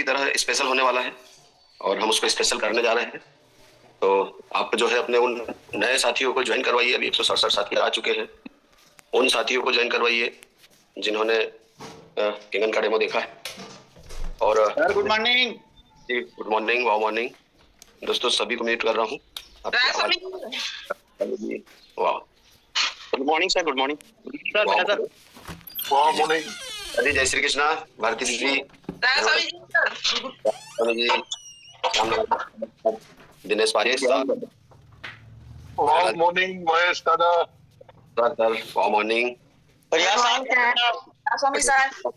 तरह स्पेशल होने वाला है और हम उसको स्पेशल करने जा रहे हैं। तो आप जो है अपने उन नए साथियों को ज्वाइन करवाइए। अभी 167 साथी आ चुके हैं। उन साथियों को ज्वाइन करवाइए जिन्होंने किंगन का डेमो देखा है। और सर गुड मॉर्निंग जी, गुड मॉर्निंग, वाह मॉर्निंग दोस्तों, सभी को म्यूट कर रहा हूँ। वाह, good morning sir, good morning sir. वाह मॉर्निंग। अरे जय श्री कृष्णा, भारती जी, जी, दिनेश पारेख सर, वाह मॉर्निंग महेश दादा सर, वाह मॉर्निंग। स्वामी सर,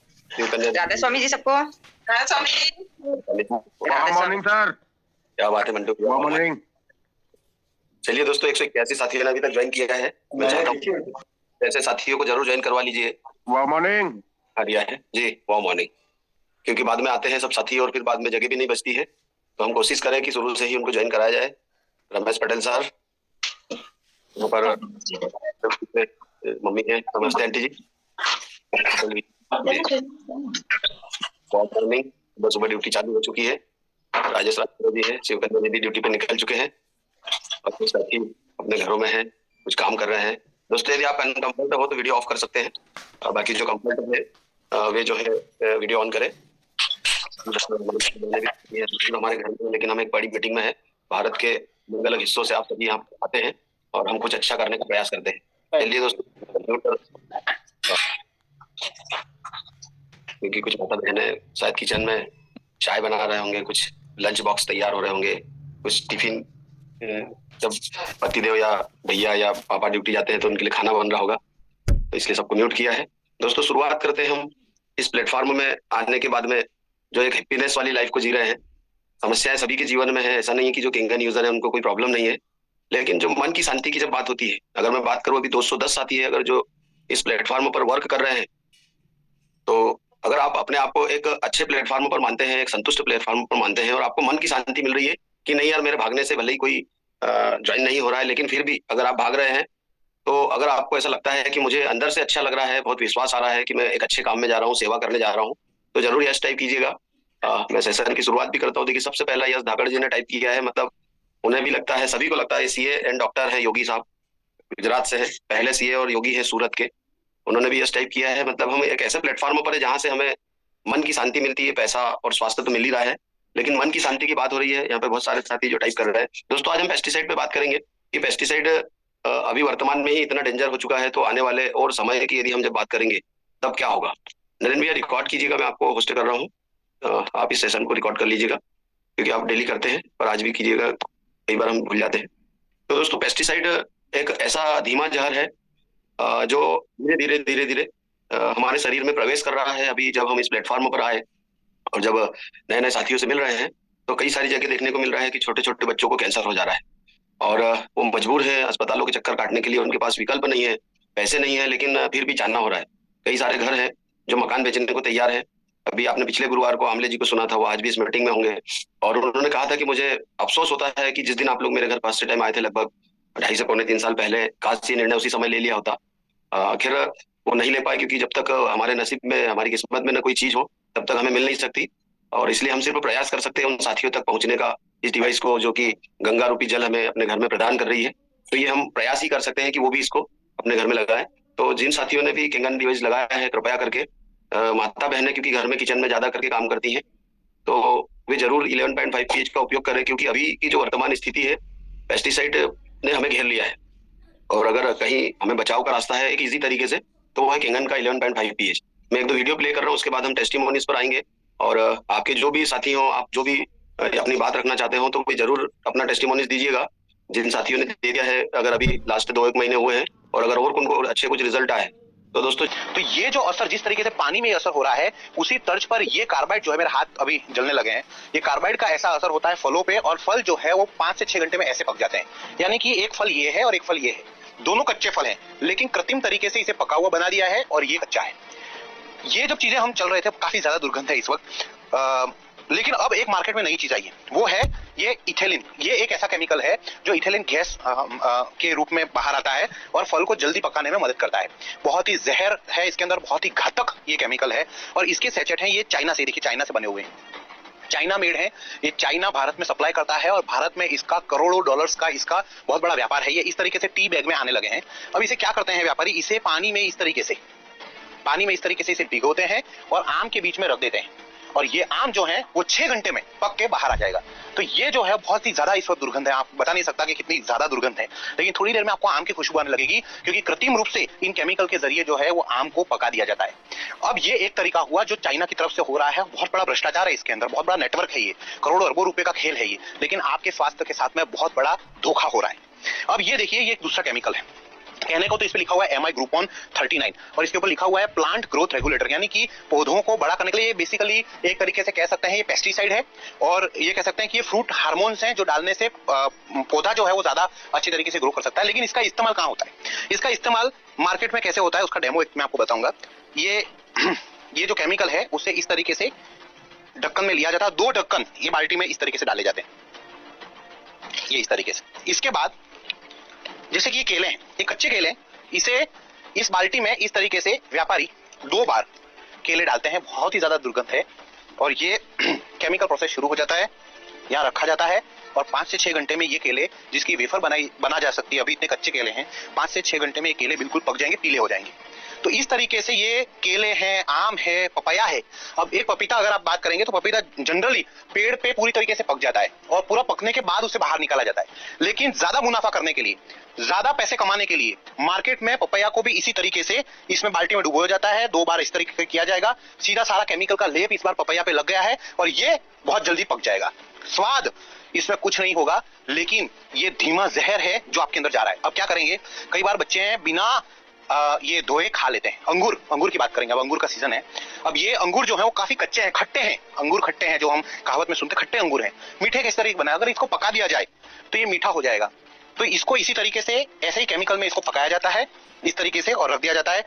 राधे स्वामी जी सबको। स्वामी जी, वाह मॉर्निंग सर। क्या बात है मंटू, वाह मॉर्निंग। चलिए दोस्तों, 181 साथियों ने अभी तक ज्वाइन किया है। मैं चाहता हूँ ऐसे साथियों को जरूर ज्वाइन करवा लीजिए। वाह मॉर्निंग। हरिया है जी, वाह मॉर्निंग। क्योंकि बाद में आते हैं सब साथी और फिर बाद में जगह भी नहीं बचती है, तो हम कोशिश करें कि शुरू से ही उनको ज्वाइन कराया जाए। रमेश पटेल सर वहाँ पर, मम्मी है, नमस्ते आंटी जी। बहुत मॉर्निंग, सुबह सुबह ड्यूटी चालू हो चुकी है। राजेश राज जी है, शिवकन्या जी भी ड्यूटी पे निकल चुके हैं और कुछ साथी अपने घरों में हैं, कुछ काम कर रहे हैं। दोस्तों यदि आप अनकंफर्ट हो तो वीडियो ऑफ कर सकते हैं और बाकी जो कंफर्ट है वे जो है वीडियो ऑन करें। हमारे घर में, लेकिन हम एक बड़ी मीटिंग में है। भारत के अलग अलग हिस्सों से आप सभी यहाँ आते हैं और हम कुछ अच्छा करने का प्रयास करते हैं। चलिए दोस्तों, क्योंकि कुछ माता बहने शायद किचन में चाय बना रहे होंगे, कुछ लंच बॉक्स तैयार हो रहे होंगे, कुछ टिफिन, जब पतिदेव या भैया या पापा ड्यूटी जाते हैं तो उनके लिए खाना बन रहा होगा, तो इसलिए सबको म्यूट किया है। दोस्तों शुरुआत करते हैं हम इस प्लेटफॉर्म में आने के बाद में जो एक हैप्पीनेस वाली लाइफ को जी रहे हैं। समस्याएं सभी के जीवन में है, ऐसा नहीं है कि जो किंगन यूजर है उनको कोई प्रॉब्लम नहीं है, लेकिन जो मन की शांति की जब बात होती है, अगर मैं बात करूं अभी 210 साथी है अगर जो इस प्लेटफॉर्म पर वर्क कर रहे हैं, तो अगर आप अपने आप को एक अच्छे प्लेटफॉर्म पर मानते हैं, एक संतुष्ट प्लेटफॉर्म पर मानते हैं और आपको मन की शांति मिल रही है कि नहीं यार मेरे भागने से भले ही कोई ज्वाइन नहीं हो रहा है, लेकिन फिर भी अगर आप भाग रहे हैं, तो अगर आपको ऐसा लगता है कि मुझे अंदर से अच्छा लग रहा है, बहुत विश्वास आ रहा है कि मैं एक अच्छे काम में जा रहा हूँ, सेवा करने जा रहा हूँ, तो जरूर यस टाइप कीजिएगा। मैं सेशन की शुरुआत भी करता हूँ। देखिए सबसे पहला यस धाकड़ जी ने टाइप किया है, मतलब उन्हें भी लगता है, सभी को लगता है सीए एंड डॉक्टर है। योगी साहब गुजरात से है, पहले सीए और योगी है सूरत के, उन्होंने भी यस टाइप किया है। मतलब हम एक ऐसे प्लेटफॉर्म पर है जहाँ से हमें मन की शांति मिलती है। पैसा और स्वास्थ्य तो मिल ही रहा है, लेकिन मन की शांति की बात हो रही है। यहाँ पे बहुत सारे साथी जो टाइप कर रहे हैं। दोस्तों आज हम पेस्टिसाइड पे बात करेंगे कि पेस्टिसाइड अभी वर्तमान में ही इतना डेंजर हो चुका है, तो आने वाले और समय की यदि हम जब बात करेंगे तब क्या होगा। नरेंद्र भैया रिकॉर्ड कीजिएगा, मैं आपको होस्ट कर रहा हूँ, आप इस सेशन को रिकॉर्ड कर लीजिएगा, क्योंकि आप डेली करते हैं पर आज भी कीजिएगा, कई बार हम भूल जाते हैं। तो दोस्तों पेस्टिसाइड एक ऐसा धीमा जहर है जो धीरे धीरे धीरे हमारे शरीर में प्रवेश कर रहा है। अभी जब हम इस प्लेटफॉर्म पर आए और जब नए नए साथियों से मिल रहे हैं, तो कई सारी जगह देखने को मिल रहा है कि छोटे छोटे बच्चों को कैंसर हो जा रहा है और वो मजबूर है अस्पतालों के चक्कर काटने के लिए। उनके पास विकल्प नहीं है, पैसे नहीं है, लेकिन फिर भी जानना हो रहा है। कई सारे घर हैं जो मकान बेचने को तैयार है। अभी आपने पिछले गुरुवार को आमले जी को सुना था, वो आज भी इस मीटिंग में होंगे और उन्होंने कहा था कि मुझे अफसोस होता है कि जिस दिन आप लोग मेरे घर फर्स्ट टाइम आए थे, लगभग 2.5 से पौने 3 साल पहले, काश ये निर्णय उसी समय ले लिया होता। आखिर वो नहीं ले पाए, क्योंकि जब तक हमारे नसीब में, हमारी किस्मत में न कोई चीज हो, तब तक हमें मिल नहीं सकती। और इसलिए हम सिर्फ प्रयास कर सकते हैं उन साथियों तक पहुंचने का, इस डिवाइस को जो कि गंगा रूपी जल हमें अपने घर में प्रदान कर रही है। तो ये हम प्रयास ही कर सकते हैं कि वो भी इसको अपने घर में लगाएं। तो जिन साथियों ने भी किंगन डिवाइस लगाया है, कृपया करके माता बहनें, क्योंकि घर में किचन में ज्यादा करके काम करती हैं, तो वे जरूर 11.5 pH का उपयोग करें, क्योंकि अभी की जो वर्तमान स्थिति है, पेस्टिसाइड ने हमें घेर लिया है। और अगर कहीं हमें बचाव का रास्ता है एक इजी तरीके से, तो वो है किंगन का 11.5 pH। मैं एक दो वीडियो प्ले कर रहा हूँ, उसके बाद हम टेस्टिमोनीज पर आएंगे और आपके जो भी साथी हो, आप जो भी अपनी बात रखना चाहते हो, तो जरूर अपना टेस्टिमोनीज दीजिएगा। जिन साथियों ने दे दिया है, अगर अभी लास्ट 2-1 महीने हुए हैं और अगर और उनको अच्छे कुछ रिजल्ट आए, तो दोस्तों तो ये जो असर जिस तरीके से पानी में असर हो रहा है, उसी तर्ज पर ये कार्बाइड जो है, मेरे हाथ अभी जलने लगे हैं, ये कार्बाइड का ऐसा असर होता है फलों पे, और फल जो है वो 5 से 6 घंटे में ऐसे पक जाते हैं। यानी कि एक फल ये है और एक फल ये है, दोनों कच्चे फल हैं, लेकिन कृत्रिम तरीके से इसे पका हुआ बना दिया है और ये कच्चा है। ये जब चीजें हम चल रहे थे, काफी ज्यादा दुर्गंध है इस वक्त, लेकिन अब एक मार्केट में नई चीज आई है, वो है ये इथेलिन। ये एक ऐसा केमिकल है जो इथेलिन गैस के रूप में बाहर आता है और फल को जल्दी पकाने में मदद करता है। बहुत ही जहर है इसके अंदर, बहुत ही घातक ये केमिकल है, और इसके सैचेट हैं ये चाइना से, देखिए चाइना से बने हुए हैं। चाइना मेड है। ये चाइना भारत में सप्लाई करता है और भारत में इसका करोड़ों डॉलर्स का इसका बहुत बड़ा व्यापार है। ये इस तरीके से टी बैग में आने लगे हैं। अब इसे क्या करते हैं व्यापारी, इसे पानी में इस तरीके से इसे भिगोते हैं और आम के बीच में रख देते हैं और ये आम जो है वो 6 घंटे में पक के बाहर आ जाएगा। तो ये जो है बहुत ही ज्यादा इस वक्त दुर्गंध है, आप बता नहीं सकता कि कितनी ज्यादा दुर्गंध है, लेकिन थोड़ी देर में आपको आम की खुशबू आने लगेगी क्योंकि कृत्रिम रूप से इन केमिकल के जरिए जो है वो आम को पका दिया जाता है। अब ये एक तरीका हुआ जो चाइना की तरफ से हो रहा है, बहुत बड़ा भ्रष्टाचार है इसके अंदर, बहुत बड़ा नेटवर्क है, ये करोड़ों अरबों रुपए का खेल है ये, लेकिन आपके स्वास्थ्य के साथ में बहुत बड़ा धोखा हो रहा है। अब ये देखिए, ये एक दूसरा केमिकल है, कहने को तो इस पे लिखा हुआ है MI ग्रुपोन 39 और इसके ऊपर लिखा हुआ है प्लांट ग्रोथ रेगुलेटर, यानी कि पौधों को बड़ा करने के लिए। ये बेसिकली एक तरीके से कह सकते हैं ये पेस्टिसाइड है और ये कह सकते हैं कि ये फ्रूट हार्मोन्स हैं जो डालने से पौधा जो है वो ज्यादा अच्छी तरीके से ग्रो कर सकता है। लेकिन इसका इस्तेमाल कहाँ होता है, इसका इस्तेमाल मार्केट में कैसे होता है, उसका डेमो एक मैं आपको बताऊंगा। ये जो केमिकल है उसे इस तरीके से ढक्कन में लिया जाता है, 2 ढक्कन ये बाल्टी में इस तरीके से डाले जाते हैं, ये इस तरीके से। इसके बाद जैसे कि ये केले हैं, ये कच्चे केले, इसे इस बाल्टी में इस तरीके से व्यापारी 2 बार केले डालते हैं, बहुत ही ज्यादा दुर्गंध है और ये केमिकल प्रोसेस शुरू हो जाता है, यहाँ रखा जाता है और 5 से 6 घंटे में ये केले, जिसकी वेफर बना जा सकती है, अभी इतने कच्चे केले हैं, 5 से 6 घंटे में ये केले बिल्कुल पक जाएंगे, पीले हो जाएंगे। तो इस तरीके से ये केले हैं, आम है, पपाया है। अब एक पपीता अगर आप बात करेंगे तो पपीता जनरली पेड़ पे पूरी तरीके से पक जाता है और पूरा पकने के बाद उसे बाहर निकाला जाता है, लेकिन ज्यादा मुनाफा करने के लिए, ज्यादा पैसे कमाने के लिए मार्केट में पपैया को भी इसी तरीके से इसमें बाल्टी में डुबोया जाता है, 2 बार इस तरीके से किया जाएगा, सीधा सारा केमिकल का लेप इस बार पपैया पे लग गया है और ये बहुत जल्दी पक जाएगा। स्वाद इसमें कुछ नहीं होगा, लेकिन ये धीमा जहर है जो आपके अंदर जा रहा है। अब क्या करेंगे, कई बार बच्चे हैं बिना ये धोए खा लेते हैं। अंगूर की बात करेंगे, अब अंगूर का सीजन है। अब ये अंगूर जो है वो काफी कच्चे हैं, खट्टे हैं, अंगूर खट्टे हैं, जो हम कहावत में सुनते खट्टे अंगूर हैं। मीठे किस तरीके बना, अगर इसको पका दिया जाए तो ये मीठा हो जाएगा। तो इसको इसी तरीके से ऐसे ही केमिकल में इसको पकाया जाता है इस तरीके से और रख दिया जाता है।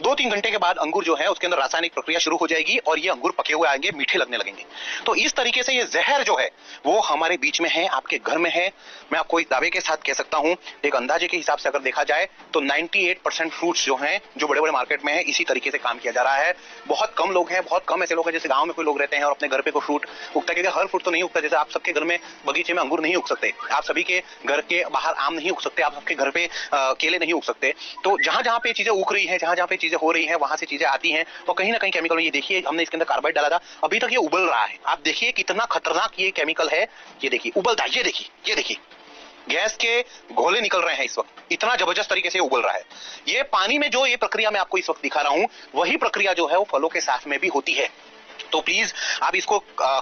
2-3 घंटे के बाद अंगूर जो है उसके अंदर रासायनिक प्रक्रिया शुरू हो जाएगी और ये अंगूर पके हुए आएंगे, मीठे लगने लगेंगे। तो इस तरीके से ये जहर जो है वो हमारे बीच में है, आपके घर में है। मैं आपको इस दावे के साथ कह सकता हूं, एक अंदाजे के हिसाब से अगर देखा जाए तो 98% फ्रूट्स जो हैं, जो बड़े बड़े मार्केट में है, इसी तरीके से काम किया जा रहा है। बहुत कम लोग हैं, बहुत कम ऐसे लोग हैं जैसे गाँव में कोई लोग रहते हैं और अपने घर पे कोई फ्रूट उगता है, क्योंकि हर फ्रूट तो नहीं उगता। जैसे आप सबके घर में बगीचे में अंगूर नहीं उग सकते, आप सभी के घर के बाहर आम नहीं उग सकते, आप सबके घर पे केले नहीं उग सकते। तो जहां जहां पे चीजें उग रही है, जहां जहां पे चीजें हो रही है, वहां से चीजें आती हैं और कहीं ना कहीं केमिकल में, ये देखिए हमने इसके अंदर कार्बाइड डाला था, अभी तक ये उबल रहा है। आप देखिए कितना खतरनाक ये केमिकल है, ये देखिए उबलता है, ये देखिए गैस के गोले निकल रहे हैं इस वक्त, इतना जबरदस्त तरीके से उबल रहा है। ये पानी में जो ये प्रक्रिया मैं आपको इस वक्त दिखा रहा हूं, वही प्रक्रिया जो है वो फलों के साथ में भी होती है। तो प्लीज आप इसको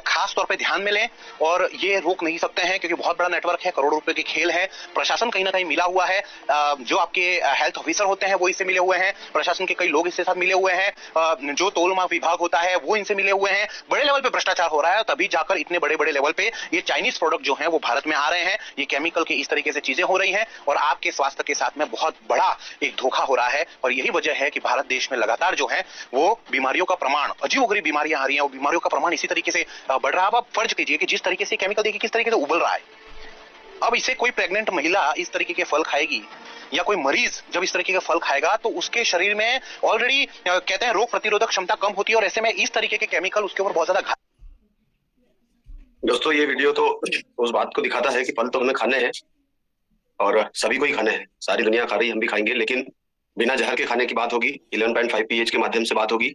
खास तौर पे ध्यान में लें और ये रोक नहीं सकते हैं क्योंकि बहुत बड़ा नेटवर्क है, करोड़ों रुपए की खेल है। प्रशासन कहीं ना कहीं मिला हुआ है, जो आपके हेल्थ ऑफिसर होते हैं वो इससे मिले हुए हैं, प्रशासन के कई लोग इसके साथ मिले हुए हैं, जो तोलमाप विभाग होता है वो इनसे मिले हुए हैं। बड़े लेवल पे भ्रष्टाचार हो रहा है, तभी जाकर इतने बड़े बड़े लेवल पे ये चाइनीज प्रोडक्ट जो है वो भारत में आ रहे हैं। ये केमिकल के इस तरीके से चीजें हो रही हैं और आपके स्वास्थ्य के साथ में बहुत बड़ा एक धोखा हो रहा है और यही वजह है कि भारत देश में लगातार जो है वो बीमारियों का प्रमाण, अजीबोगरीब बीमारियां आ रही हैं और बीमारियों का प्रमाण इसी तरीके से बढ़ रहा है। अब फर्ज कीजिए कि जिस तरीके से केमिकल देखिए किस तरीके से उबल रहा है, अब इसे कोई प्रेग्नेंट महिला इस तरीके के फल खाएगी या कोई मरीज जब इस तरीके का फल खाएगा तो उसके शरीर में ऑलरेडी कहते हैं रोग प्रतिरोधक क्षमता कम होती है और ऐसे में इस तरीके के केमिकल उसके ऊपर बहुत ज्यादा। दोस्तों ये वीडियो तो उस बात को दिखाता है कि फल तो हमें खाने हैं और सभी को ही खाने हैं, सारी दुनिया खा रही, हम भी खाएंगे, लेकिन बिना जहर के खाने की बात होगी। 11.5 pH के माध्यम से बात होगी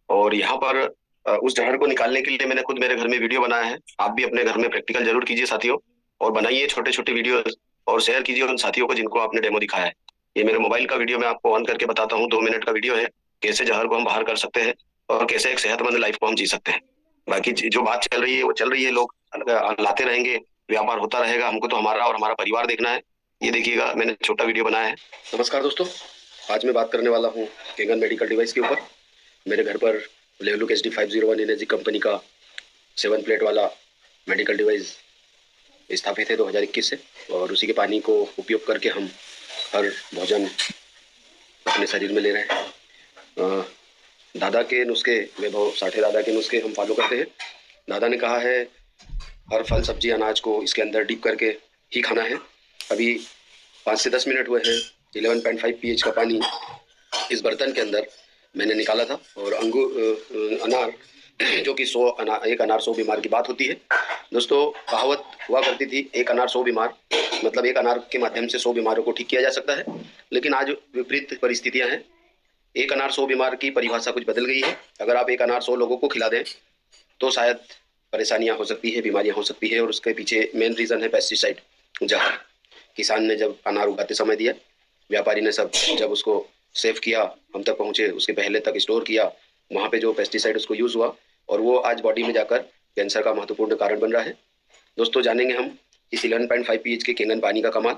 और यहाँ पर उस जहर को निकालने के लिए मैंने खुद मेरे घर में वीडियो बनाया है। आप भी अपने घर में प्रैक्टिकल जरूर कीजिए साथियों, और बनाइए छोटे छोटे वीडियो और शेयर कीजिए उन साथियों को जिनको आपने डेमो दिखाया है। ये मेरे मोबाइल का वीडियो मैं आपको ऑन करके बताता हूँ, 2 मिनट का वीडियो है, कैसे जहर को हम बाहर कर सकते हैं और कैसे एक सेहतमंद लाइफ को हम जी सकते हैं। बाकी जो बात चल रही है वो चल रही है, लोग लाते रहेंगे, व्यापार होता रहेगा, हमको तो हमारा और हमारा परिवार देखना है। ये देखिएगा, मैंने छोटा वीडियो बनाया है। नमस्कार दोस्तों, आज मैं बात करने वाला हूँ केगन मेडिकल डिवाइस के ऊपर। मेरे घर पर लेवलुक HD501 एनर्जी कंपनी का 7 प्लेट वाला मेडिकल डिवाइस स्थापित है 2021 से, और उसी के पानी को उपयोग करके हम हर भोजन अपने शरीर में ले रहे हैं। दादा के नुस्खे, वैभव साठे दादा के नुस्खे हम फॉलो करते हैं। दादा ने कहा है हर फल सब्जी अनाज को इसके अंदर डिप करके ही खाना है। अभी 5 से 10 मिनट हुए हैं। 11.5 pH का पानी इस बर्तन के अंदर मैंने निकाला था और अनार जो कि 1 अनार 100 बीमार की बात होती है। दोस्तों कहावत हुआ करती थी 1 अनार 100 बीमार, मतलब 1 अनार के माध्यम से 100 बीमारों को ठीक किया जा सकता है। लेकिन आज विपरीत परिस्थितियां हैं। 1 अनार 100 बीमार की परिभाषा कुछ बदल गई है। अगर आप 1 अनार 100 लोगों को खिला दें तो शायद परेशानियां हो सकती है, बीमारियां हो सकती है। और उसके पीछे मेन रीज़न है पेस्टिसाइड। जहाँ किसान ने जब अनार उगाते समय दिया, व्यापारी ने सब जब उसको सेव किया, हम तक पहुँचे, उसके पहले तक स्टोर किया, वहाँ पे जो पेस्टिसाइड उसको यूज़ हुआ और वो आज बॉडी में जाकर कैंसर का महत्वपूर्ण कारण बन रहा है। दोस्तों जानेंगे हम इस 11.5 pH के केंगन पानी का कमाल।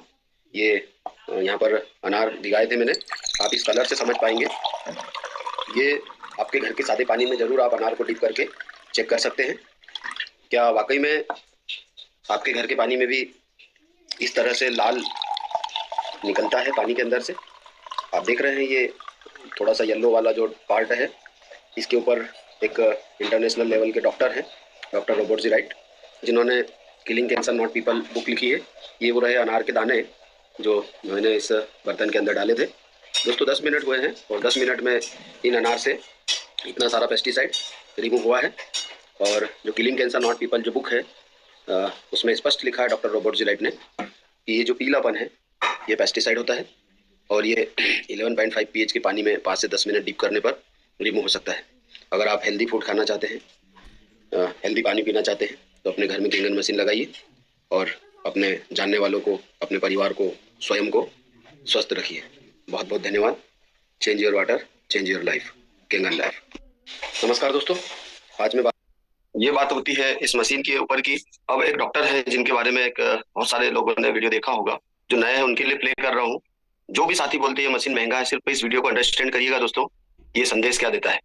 ये यहाँ पर अनार दिखाए थे मैंने, आप इस कलर से समझ पाएंगे। ये आपके घर के सादे पानी में ज़रूर आप अनार को डिप करके चेक कर सकते हैं, क्या वाकई में आपके घर के पानी में भी इस तरह से लाल निकलता है पानी के अंदर से। आप देख रहे हैं ये थोड़ा सा येलो वाला जो पार्ट है, इसके ऊपर एक इंटरनेशनल लेवल के डॉक्टर हैं, डॉक्टर रॉबर्ट जी राइट, जिन्होंने killing cancer not people book लिखी है। ये वो रहे अनार के दाने जो मैंने इस बर्तन के अंदर डाले थे। दोस्तों 10 मिनट हुए हैं और 10 मिनट में इन अनार से इतना सारा पेस्टिसाइड रिमूव हुआ है। और जो किलिंग कैंसर नॉट पीपल जो बुक है उसमें स्पष्ट लिखा है डॉक्टर रॉबर्ट जी राइट ने कि ये जो पीलापन है ये पेस्टिसाइड होता है और ये 11.5 pH के पानी में 5 से 10 मिनट डीप करने पर रिमूव हो सकता है। अगर आप हेल्दी फूड खाना चाहते हैं, हेल्दी पानी पीना चाहते हैं तो अपने घर में केंगन मशीन लगाइए और अपने जानने वालों को, अपने परिवार को, स्वयं को स्वस्थ रखिए। बहुत बहुत धन्यवाद। Change your water, change your life, Kangen life. नमस्कार दोस्तों, आज मैं ये बात होती है इस मशीन के ऊपर की। अब एक डॉक्टर है जिनके बारे में बहुत सारे लोगों ने वीडियो देखा होगा, जो नए हैं उनके लिए प्ले कर रहा हूँ। जो भी साथी बोलते हैं मशीन महंगा है, सिर्फ इस वीडियो को अंडरस्टैंड करिएगा दोस्तों, ये संदेश क्या देता है।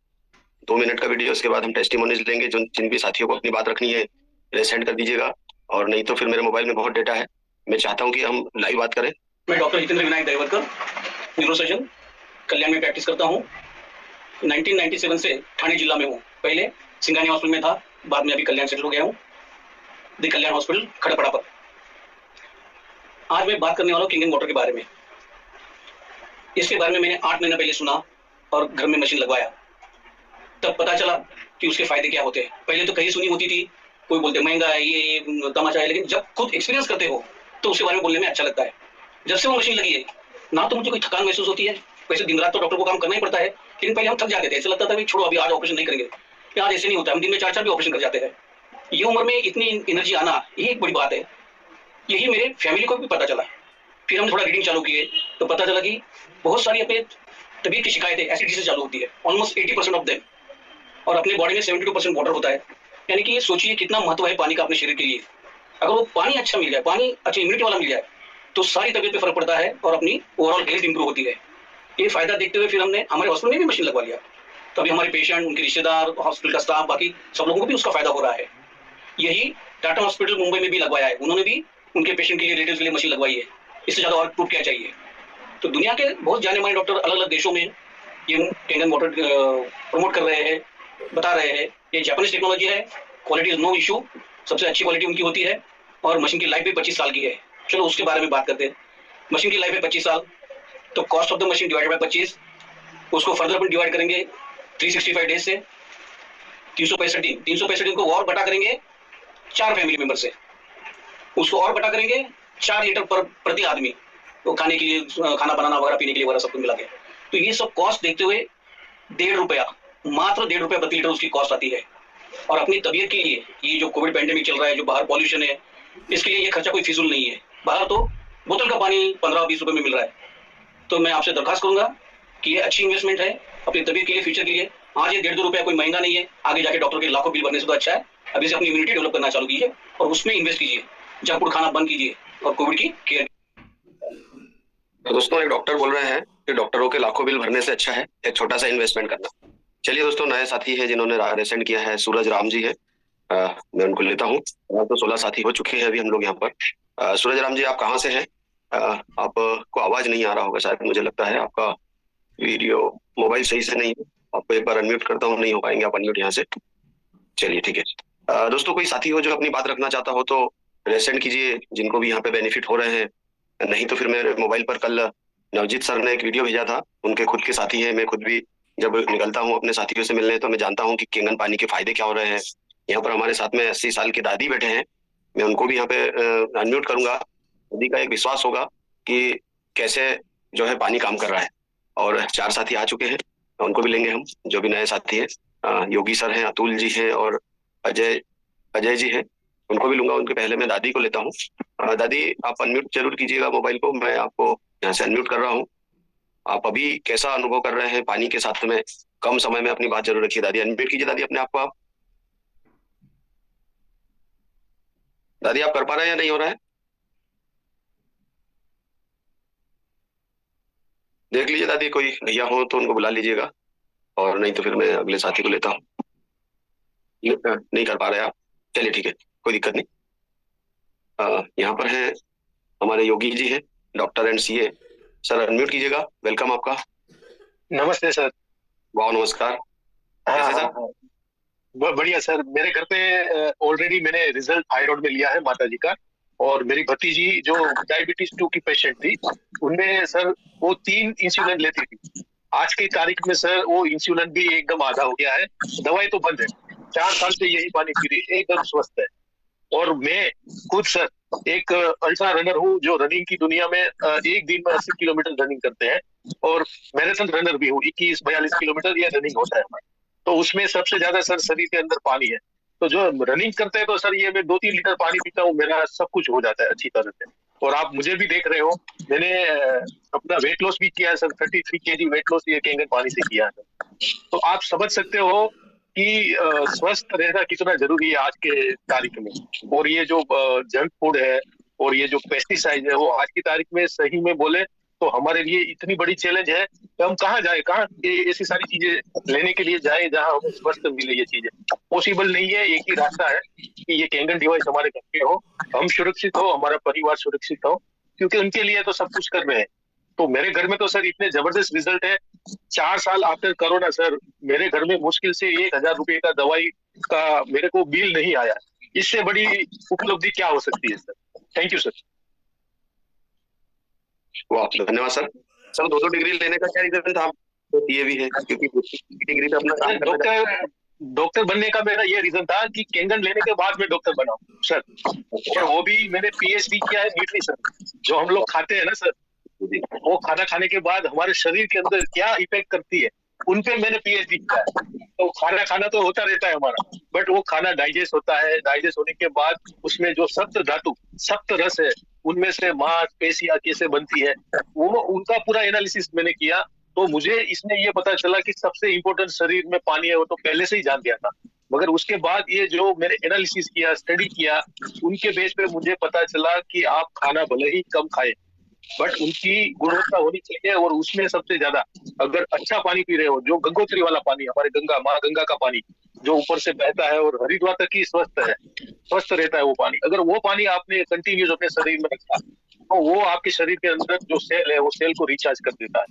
2 मिनट का वीडियो, उसके बाद हम टेस्टिमोनीज लेंगे। जिन भी साथियों को अपनी बात रखनी है सेंड कर दीजिएगा, और नहीं तो फिर मेरे मोबाइल में बहुत डेटा है, मैं चाहता हूँ कि हम लाइव बात करें। मैं डॉक्टर जितेंद्र विनायक देवरकर, न्यूरोसर्जन, कल्याण में प्रैक्टिस करता हूँ। 1997 से ठाणे जिला में हूँ। पहले सिंघानिया हॉस्पिटल में था, बाद में अभी कल्याण सेटल हो गया हूँ, दी कल्याण हॉस्पिटल खड़पड़ा पर। आज मैं बात करने वाला हूँ किंगन वाटर के बारे में। इसके बारे में मैंने 8 महीना पहले सुना और घर में मशीन लगवाया, तब पता चला कि उसके फायदे क्या होते हैं। पहले तो कहीं सुनी होती थी, कोई बोलते महंगा है, ये तमाचा है, लेकिन जब खुद एक्सपीरियंस करते हो तो उसके बारे में बोलने में अच्छा लगता है। जब से वो मशीन लगी है ना, तो मुझे कोई थकान महसूस होती है। वैसे दिन रात तो डॉक्टर को काम करना ही पड़ता है, लेकिन पहले हम थक जाते थे, ऐसा लगता था कि छोड़ो अभी आज ऑपरेशन नहीं करेंगे। आज ऐसे नहीं होता, हम दिन में 4-4 भी ऑपरेशन कर जाते हैं। ये उम्र में इतनी एनर्जी आना, यही एक बड़ी बात है। यही मेरे फैमिली को भी पता चला। फिर हम थोड़ा रीडिंग चालू किए तो पता चला कि बहुत सारी अपने तबीयत की शिकायतें, एसिडिटी से चालू होती है, ऑलमोस्ट 80% ऑफ देम। और अपने बॉडी में 72% वाटर होता है। यानी कि ये सोचिए कितना महत्व है पानी का अपने शरीर के लिए। अगर वो पानी अच्छा मिल जाए, पानी अच्छी इम्यूनिटी वाला मिल जाए, तो सारी तबीयत पे फर्क पड़ता है और अपनी ओवरऑल हेल्थ इंप्रूव होती है। ये फायदा देखते हुए फिर हमने हमारे हॉस्पिटल में भी मशीन लगवा लिया। तो अभी हमारे पेशेंट, उनके रिश्तेदार, हॉस्पिटल का स्टाफ, बाकी सब लोगों को भी उसका फायदा हो रहा है। यही टाटा हॉस्पिटल मुंबई में भी लगवाया है, उन्होंने भी उनके पेशेंट के लिए, रिलेटिव्स के लिए मशीन लगवाई है। इससे ज्यादा और प्रूफ क्या चाहिए। तो दुनिया के बहुत जाने माने डॉक्टर अलग अलग देशों में ये केंगन वाटर प्रमोट कर रहे हैं, बता रहे हैं। ये जापानीज टेक्नोलॉजी है, क्वालिटी इज नो इशू, सबसे अच्छी क्वालिटी उनकी होती है, और मशीन की लाइफ भी 25 साल की है। चलो उसके बारे में बात करते हैं। मशीन की लाइफ है 25 साल, तो cost of the machine divided by 25, उसको फर्दर अपन डिवाइड करेंगे 365 डेज से, 365 दिन को और बटा करेंगे 4 फैमिली मेंबर से, उसको और बटा करेंगे 4 लीटर प्रति आदमी, तो खाने के लिए, खाना बनाना वगैरह, पीने के लिए वगैरह सब कुछ मिला के। तो ये सब कॉस्ट देखते हुए 1.5 रुपया, मात्र 1.5 रुपया प्रति लीटर उसकी कॉस्ट आती है। और अपनी तबीयत के लिए, ये जो कोविड पैंडेमिक चल रहा है, जो बाहर पॉल्यूशन है, इसके लिए ये खर्चा कोई फिजूल नहीं है। बाहर तो बोतल का पानी 15-20 रुपए में मिल रहा है। तो मैं आपसे दरखास्त करूंगा कि ये अच्छी इन्वेस्टमेंट है अपनी तबीयत के लिए, फ्यूचर के लिए। आज ये 1.5-2 रुपया कोई महंगा नहीं है, आगे जाके डॉक्टर के लाखों बिल भरने से तो अच्छा है अभी से अपनी इम्यूनिटी डेवलप करना चालू कीजिए और उसमें इन्वेस्ट कीजिए। जंक फूड खाना बंद कीजिए और कोविड की केयर। तो दोस्तों एक डॉक्टर बोल रहे हैं कि डॉक्टरों के लाखों बिल भरने से अच्छा है एक छोटा सा इन्वेस्टमेंट करना। चलिए दोस्तों, नए साथी है जिन्होंने रेसेंड किया है, सूरज राम जी है, मैं उनको लेता हूँ। तो 16 साथी हो चुके हैं अभी हम लोग यहाँ पर। सूरज राम जी, आप कहाँ से हैं? आपको आवाज नहीं आ रहा होगा शायद, मुझे लगता है आपका वीडियो मोबाइल सही से नहीं है। आपको एक बार अनम्यूट करता हूँ, नहीं हो पाएंगे आप अनम्यूट यहाँ से। चलिए ठीक है। दोस्तों कोई साथी हो जो अपनी बात रखना चाहता हो तो रेसेंड कीजिए, जिनको भी यहाँ पे बेनिफिट हो रहे हैं। नहीं तो फिर मेरे मोबाइल पर कल नवजीत सर ने एक वीडियो भेजा था, उनके खुद के साथी हैं, मैं खुद भी जब निकलता हूँ अपने साथियों से मिलने तो मैं जानता हूँ कि केंगन पानी के फायदे क्या हो रहे हैं। यहाँ पर हमारे साथ में 80 साल की दादी बैठे हैं, मैं उनको भी यहाँ पे अनम्यूट करूंगा। दादी का एक विश्वास होगा कि कैसे जो है पानी काम कर रहा है। और 4 साथी आ चुके हैं, उनको भी लेंगे हम, जो भी नए साथी हैं। योगी सर हैं, अतुल जी हैं और अजय अजय जी हैं, उनको भी लूंगा। उनके पहले मैं दादी को लेता हूँ। दादी आप अनम्यूट जरूर कीजिएगा मोबाइल को, मैं आपको यहाँ से अनम्यूट कर रहा हूँ। आप अभी कैसा अनुभव कर रहे हैं पानी के साथ में? कम समय में अपनी बात जरूर रखिए। दादी अनम्यूट कीजिए दादी अपने आप को। आप दादी आप कर पा रहे हैं या नहीं हो रहा है? देख लीजिए दादी, कोई भैया हो तो उनको बुला लीजिएगा, और नहीं तो फिर मैं अगले साथी को लेता हूँ। नहीं कर पा रहे आप, चलिए ठीक है, कोई दिक्कत नहीं। यहाँ पर हैं हमारे योगी जी हैं, doctor and CA. Sir unmute कीजिएगा, वेलकम आपका। नमस्ते सर। वाह नमस्कार। कैसे सर? बढ़िया सर। मेरे घर पे ऑलरेडी मैंने रिजल्ट थायराइड में लिया है माता जी का, और मेरी भतीजी जो डायबिटीज 2 की पेशेंट थी, उनमें सर वो 3 इंसुलिन लेती थी। आज की तारीख में सर वो इंसुलिन भी एकदम आधा हो गया है, दवाई तो बंद है। 4 साल से यही पानी पी रही, एकदम स्वस्थ है। और मैं खुद सर एक अल्ट्रा रनर हूँ, जो रनिंग की दुनिया में एक दिन में 80 किलोमीटर रनिंग करते हैं, और मैराथन रनर भी हूँ। 21-42 किलोमीटर ये रनिंग होता है हमारा। तो उसमें सबसे ज्यादा सर शरीर के अंदर पानी है। तो जो रनिंग करते हैं तो सर ये मैं 2-3 लीटर पानी पीता हूँ, मेरा सब कुछ हो जाता है अच्छी तरह से। और आप मुझे भी देख रहे हो, मैंने अपना वेट लॉस भी किया है सर। 33 केजी वेट लॉस ये केंगन पानी से किया है। तो आप समझ सकते हो कि स्वस्थ रहना कितना जरूरी है आज के तारीख में। और ये जो जंक फूड है और ये जो पेस्टिसाइड है, वो आज की तारीख में सही में बोले तो हमारे लिए इतनी बड़ी चैलेंज है कि हम कहाँ जाए, कहाँ ऐसी सारी चीजें लेने के लिए जाए जहाँ हमें स्वस्थ मिले। ये चीजें पॉसिबल नहीं है। एक ही रास्ता है कि ये केंगन डिवाइस हमारे घर पे हो, हम सुरक्षित हो, हमारा परिवार सुरक्षित हो, क्योंकि उनके लिए तो सब कुछ कर रहे हैं। तो मेरे घर में तो सर इतने जबरदस्त रिजल्ट है। 4 साल आफ्टर कोरोना सर मेरे घर में मुश्किल से 1000 रुपए का दवाई का मेरे को बिल नहीं आया। इससे बड़ी उपलब्धि क्या हो सकती है सर? Thank you sir. वाह धन्यवाद सर। सर 2-2 डिग्री लेने का क्या रीजन था? तो ये भी है क्योंकि डिग्री पे अपना काम करना डॉक्टर बनने का मेरा ये रीजन था कि केंगन लेने के बाद मैं डॉक्टर बना सर। और वो भी मैंने पीएचडी किया है न्यूट्रिशन। जो हम लोग खाते हैं ना सर, वो खाना खाने के बाद हमारे शरीर के अंदर क्या इफेक्ट करती है, उन पे मैंने पीएचडी किया है। तो खाना खाना तो होता रहता है हमारा, बट वो खाना डाइजेस्ट होता है। डाइजेस्ट होने के बाद उसमें जो सप्त धातु, सप्त रस है, उनमें से मांस पेशियां कैसे बनती है, वो उनका पूरा एनालिसिस मैंने किया। तो मुझे इसमें ये पता चला कि सबसे इम्पोर्टेंट शरीर में पानी है, वो तो पहले से ही जान गया था। मगर उसके बाद ये जो मैंने एनालिसिस किया, स्टडी किया, उनके बेस पे मुझे पता चला कि आप खाना भले ही कम खाएं, बट उनकी गुणवत्ता होनी चाहिए। और उसमें सबसे ज्यादा अगर अच्छा पानी पी रहे हो, जो गंगोत्री वाला पानी, हमारे गंगा माँ गंगा का पानी जो ऊपर से बहता है और हरिद्वार तक ही स्वस्थ रहता है वो पानी, अगर वो पानी आपने कंटिन्यूस अपने शरीर में रखा तो वो आपके शरीर के अंदर जो सेल है वो सेल को रिचार्ज कर देता है।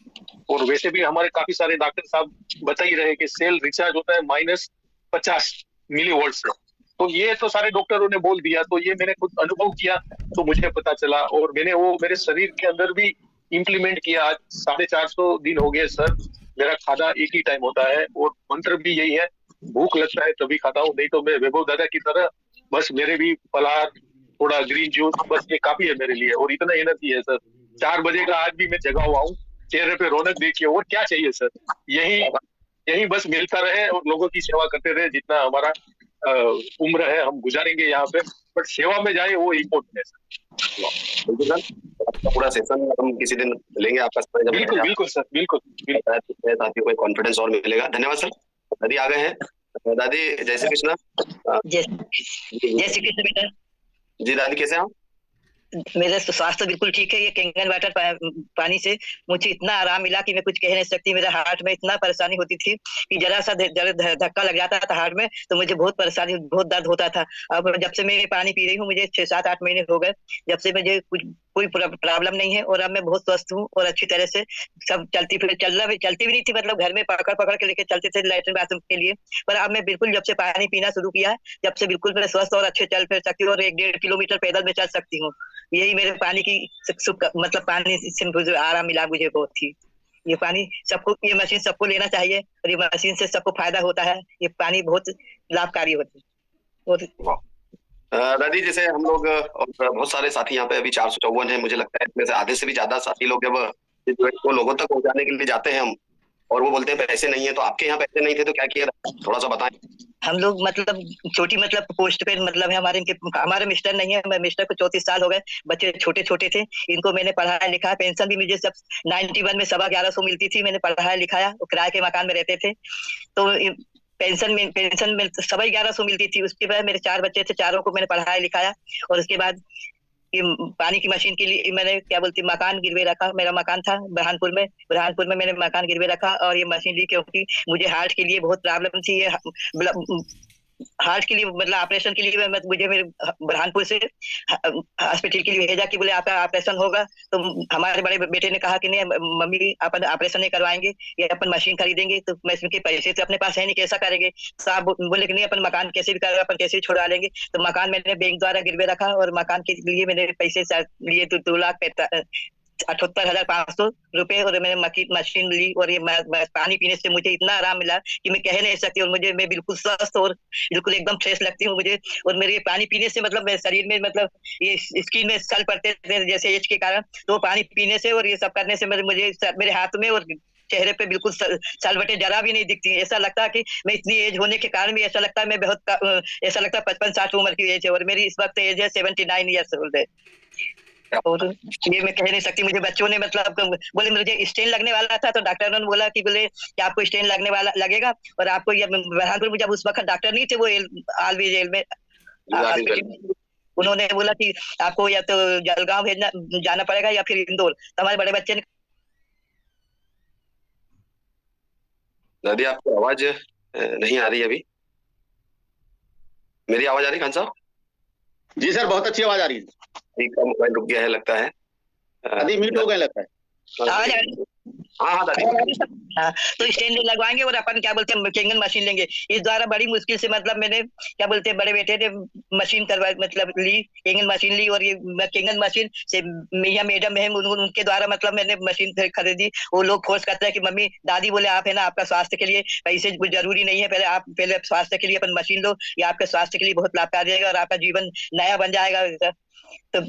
और वैसे भी हमारे काफी सारे डॉक्टर साहब बता ही रहे कि सेल रिचार्ज होता है -50 मिलीवोल्ट से। तो ये तो सारे डॉक्टरों ने बोल दिया, तो ये मैंने खुद अनुभव किया तो मुझे पता चला, और मैंने वो मेरे शरीर के अंदर भी इम्प्लीमेंट किया। आज 450 दिन हो गए सर, मेरा खाना एक ही टाइम होता है, और मंत्र भी यही है, भूख लगता है तभी खाता हूँ, नहीं तो मैं वैभव दादा की तरह बस मेरे भी फलाहार, थोड़ा ग्रीन जूस, बस ये काफी है मेरे लिए। और इतना एनर्जी है सर, 4 बजे का आज भी मैं जगा हुआ हूँ, चेहरे पे रौनक देखिए। और क्या चाहिए सर? यही बस मिलता रहे और लोगों की सेवा करते रहे। जितना हमारा उम्र है हम गुजारेंगे यहाँ पे, बट सेवा में जाए वो इम्पोर्टेंट है सर। बिल्कुल सर, आपका पूरा सेशन हम किसी दिन लेंगे आपका समय जब बिल्कुल बिल्कुल सर, बिल्कुल साथियों को कॉन्फिडेंस और मिलेगा। धन्यवाद सर। दादी आ गए हैं। दादी जय श्री कृष्णा। जय श्री कृष्ण बेटा। जी दादी कैसे हैं आप? मेरा स्वास्थ्य बिल्कुल ठीक है। ये केंगन वाटर पानी से मुझे इतना आराम मिला कि मैं कुछ कह नहीं सकती। मेरा हार्ट में इतना परेशानी होती थी कि जरा सा धक्का लग जाता था हार्ट में तो मुझे बहुत परेशानी, बहुत दर्द होता था। अब जब से मैं पानी पी रही हूँ, मुझे 6-7-8 महीने हो गए, जब से मुझे कोई प्रॉब्लम नहीं है, और अब मैं बहुत स्वस्थ हूँ और अच्छी तरह से सब चलती भी नहीं थी, मतलब घर में पकड़ के लेके चलते थे लैट्रिन बाथरूम के लिए। पर अब मैं बिल्कुल जब से पानी पीना शुरू किया है, जब से बिल्कुल मैं स्वस्थ और अच्छे चल फिर सकती हूँ, और 1-1.5 किलोमीटर पैदल में चल सकती हूँ। यही मेरे पानी की मतलब पानी से आराम मिला मुझे बहुत ही। ये पानी सबको, ये मशीन सबको लेना चाहिए और ये मशीन से सबको फायदा होता है। ये पानी बहुत लाभकारी होती है। दादी जैसे हम लोग और बहुत सारे साथी यहाँ पे अभी 454 है, मुझे लगता है इसमें से आधे से भी ज्यादा साथी लोग जब वो लोगों तक पहुंचाने के लिए जाते हैं हम, और वो बोलते हैं पैसे नहीं है, तो आपके यहाँ पैसे नहीं थे तो क्या किया, थोड़ा सा बताएं। हम लोग मतलब छोटी मतलब पोस्ट पे मतलब है हमारे मिस्टर नहीं है, मैं मिस्टर को 34 साल हो गए, बच्चे छोटे छोटे थे, इनको मैंने पढ़ाया लिखाया, पेंशन भी मुझे सब 91 में 1150 मिलती थी, मैंने पढ़ाया लिखाया, वो किराए के मकान में रहते थे, तो पेंशन में 1150 मिलती थी। उसके बाद मेरे 4 बच्चे थे, चारों को मैंने पढ़ाया लिखाया, और उसके बाद ये पानी की मशीन के लिए मैंने क्या बोलती मकान गिरवे रखा। मेरा मकान था बुरहानपुर में मैंने मकान गिरवे रखा और ये मशीन ली, क्योंकि मुझे हार्ट के लिए बहुत प्रॉब्लम थी। ये हार्ट के लिए मतलब ऑपरेशन के लिए मुझे मेरे बुरहानपुर से हॉस्पिटल के लिए भेजा कि बोले आपका ऑपरेशन होगा, तो हमारे बड़े बेटे ने कहा कि नहीं मम्मी अपन ऑपरेशन नहीं करवाएंगे, ये अपन मशीन खरीदेंगे, तो मशीन के पैसे तो अपने पास है नहीं, कैसा करेंगे। तो आप बोले कि नहीं अपन मकान कैसे भी कर, अपन कैसे भी छुड़वा लेंगे। तो मकान मैंने बैंक द्वारा गिरवे रखा और मकान के लिए मैंने पैसे लिए तो 2,78,500 रुपए, और मैंने मशीन ली, और ये पानी पीने से मुझे इतना आराम मिला कि मैं कह नहीं सकती, और मैं बिल्कुल स्वस्थ और बिल्कुल एकदम फ्रेश लगती हूँ मुझे। और मेरे पानी पीने से मतलब मेरे शरीर में मतलब ये स्किन में सल पड़ते थे जैसे एज के कारण, तो पानी पीने से और ये सब करने से मुझे मेरे हाथ में और चेहरे पे बिल्कुल सलवटें जरा भी नहीं दिखती। ऐसा लगता है कि मैं इतनी एज होने के कारण भी ऐसा लगता है मैं बहुत ऐसा लगता है 55-60 उम्र की एज है, और मेरी इस वक्त एज है 79 ईयर्स ओल्ड है। और ये मैं कह नहीं सकती, मुझे बच्चों ने मतलब बोले मुझे स्टेन लगने वाला था, तो डॉक्टर ने बोला कि बोले कि आपको स्टेन लगने वाला लगेगा, और आपको ये बुरहानपुर में जब उस वक्त डॉक्टर नहीं थे, वो आलवी जेल में उन्होंने बोला कि आपको या तो जलगांव भेजना जाना पड़ेगा या फिर इंदौर। तो हमारे बड़े बच्चे ने दादी आपकी आवाज नहीं आ रही अभी, मेरी आवाज आ रही खान साहब? जी सर, बहुत अच्छी आवाज आ रही है। ठीक है, मोबाइल रुक गया है लगता है, दादी म्यूट हो गए लगता है। हाँ दादी। हाँ, तो स्टैंड लगवाएंगे और अपन क्या बोलते हैं केंगन मशीन लेंगे। इस द्वारा बड़ी मुश्किल से मतलब मैंने क्या बोलते हैं बड़े बेटे ने मशीन करवा मतलब ली, केंगन मशीन ली, और ये केंगन मशीन से मियां मैडम है उनके द्वारा मतलब मैंने मशीन खरीदी। वो लोग फोर्स करते हैं कि मम्मी दादी बोले आप है ना, आपका स्वास्थ्य के लिए पैसे कुछ जरूरी नहीं है, पहले स्वास्थ्य के लिए अपन मशीन लो, ये आपके स्वास्थ्य के लिए बहुत लाभकारी रहेगा और आपका जीवन नया बन जाएगा। तो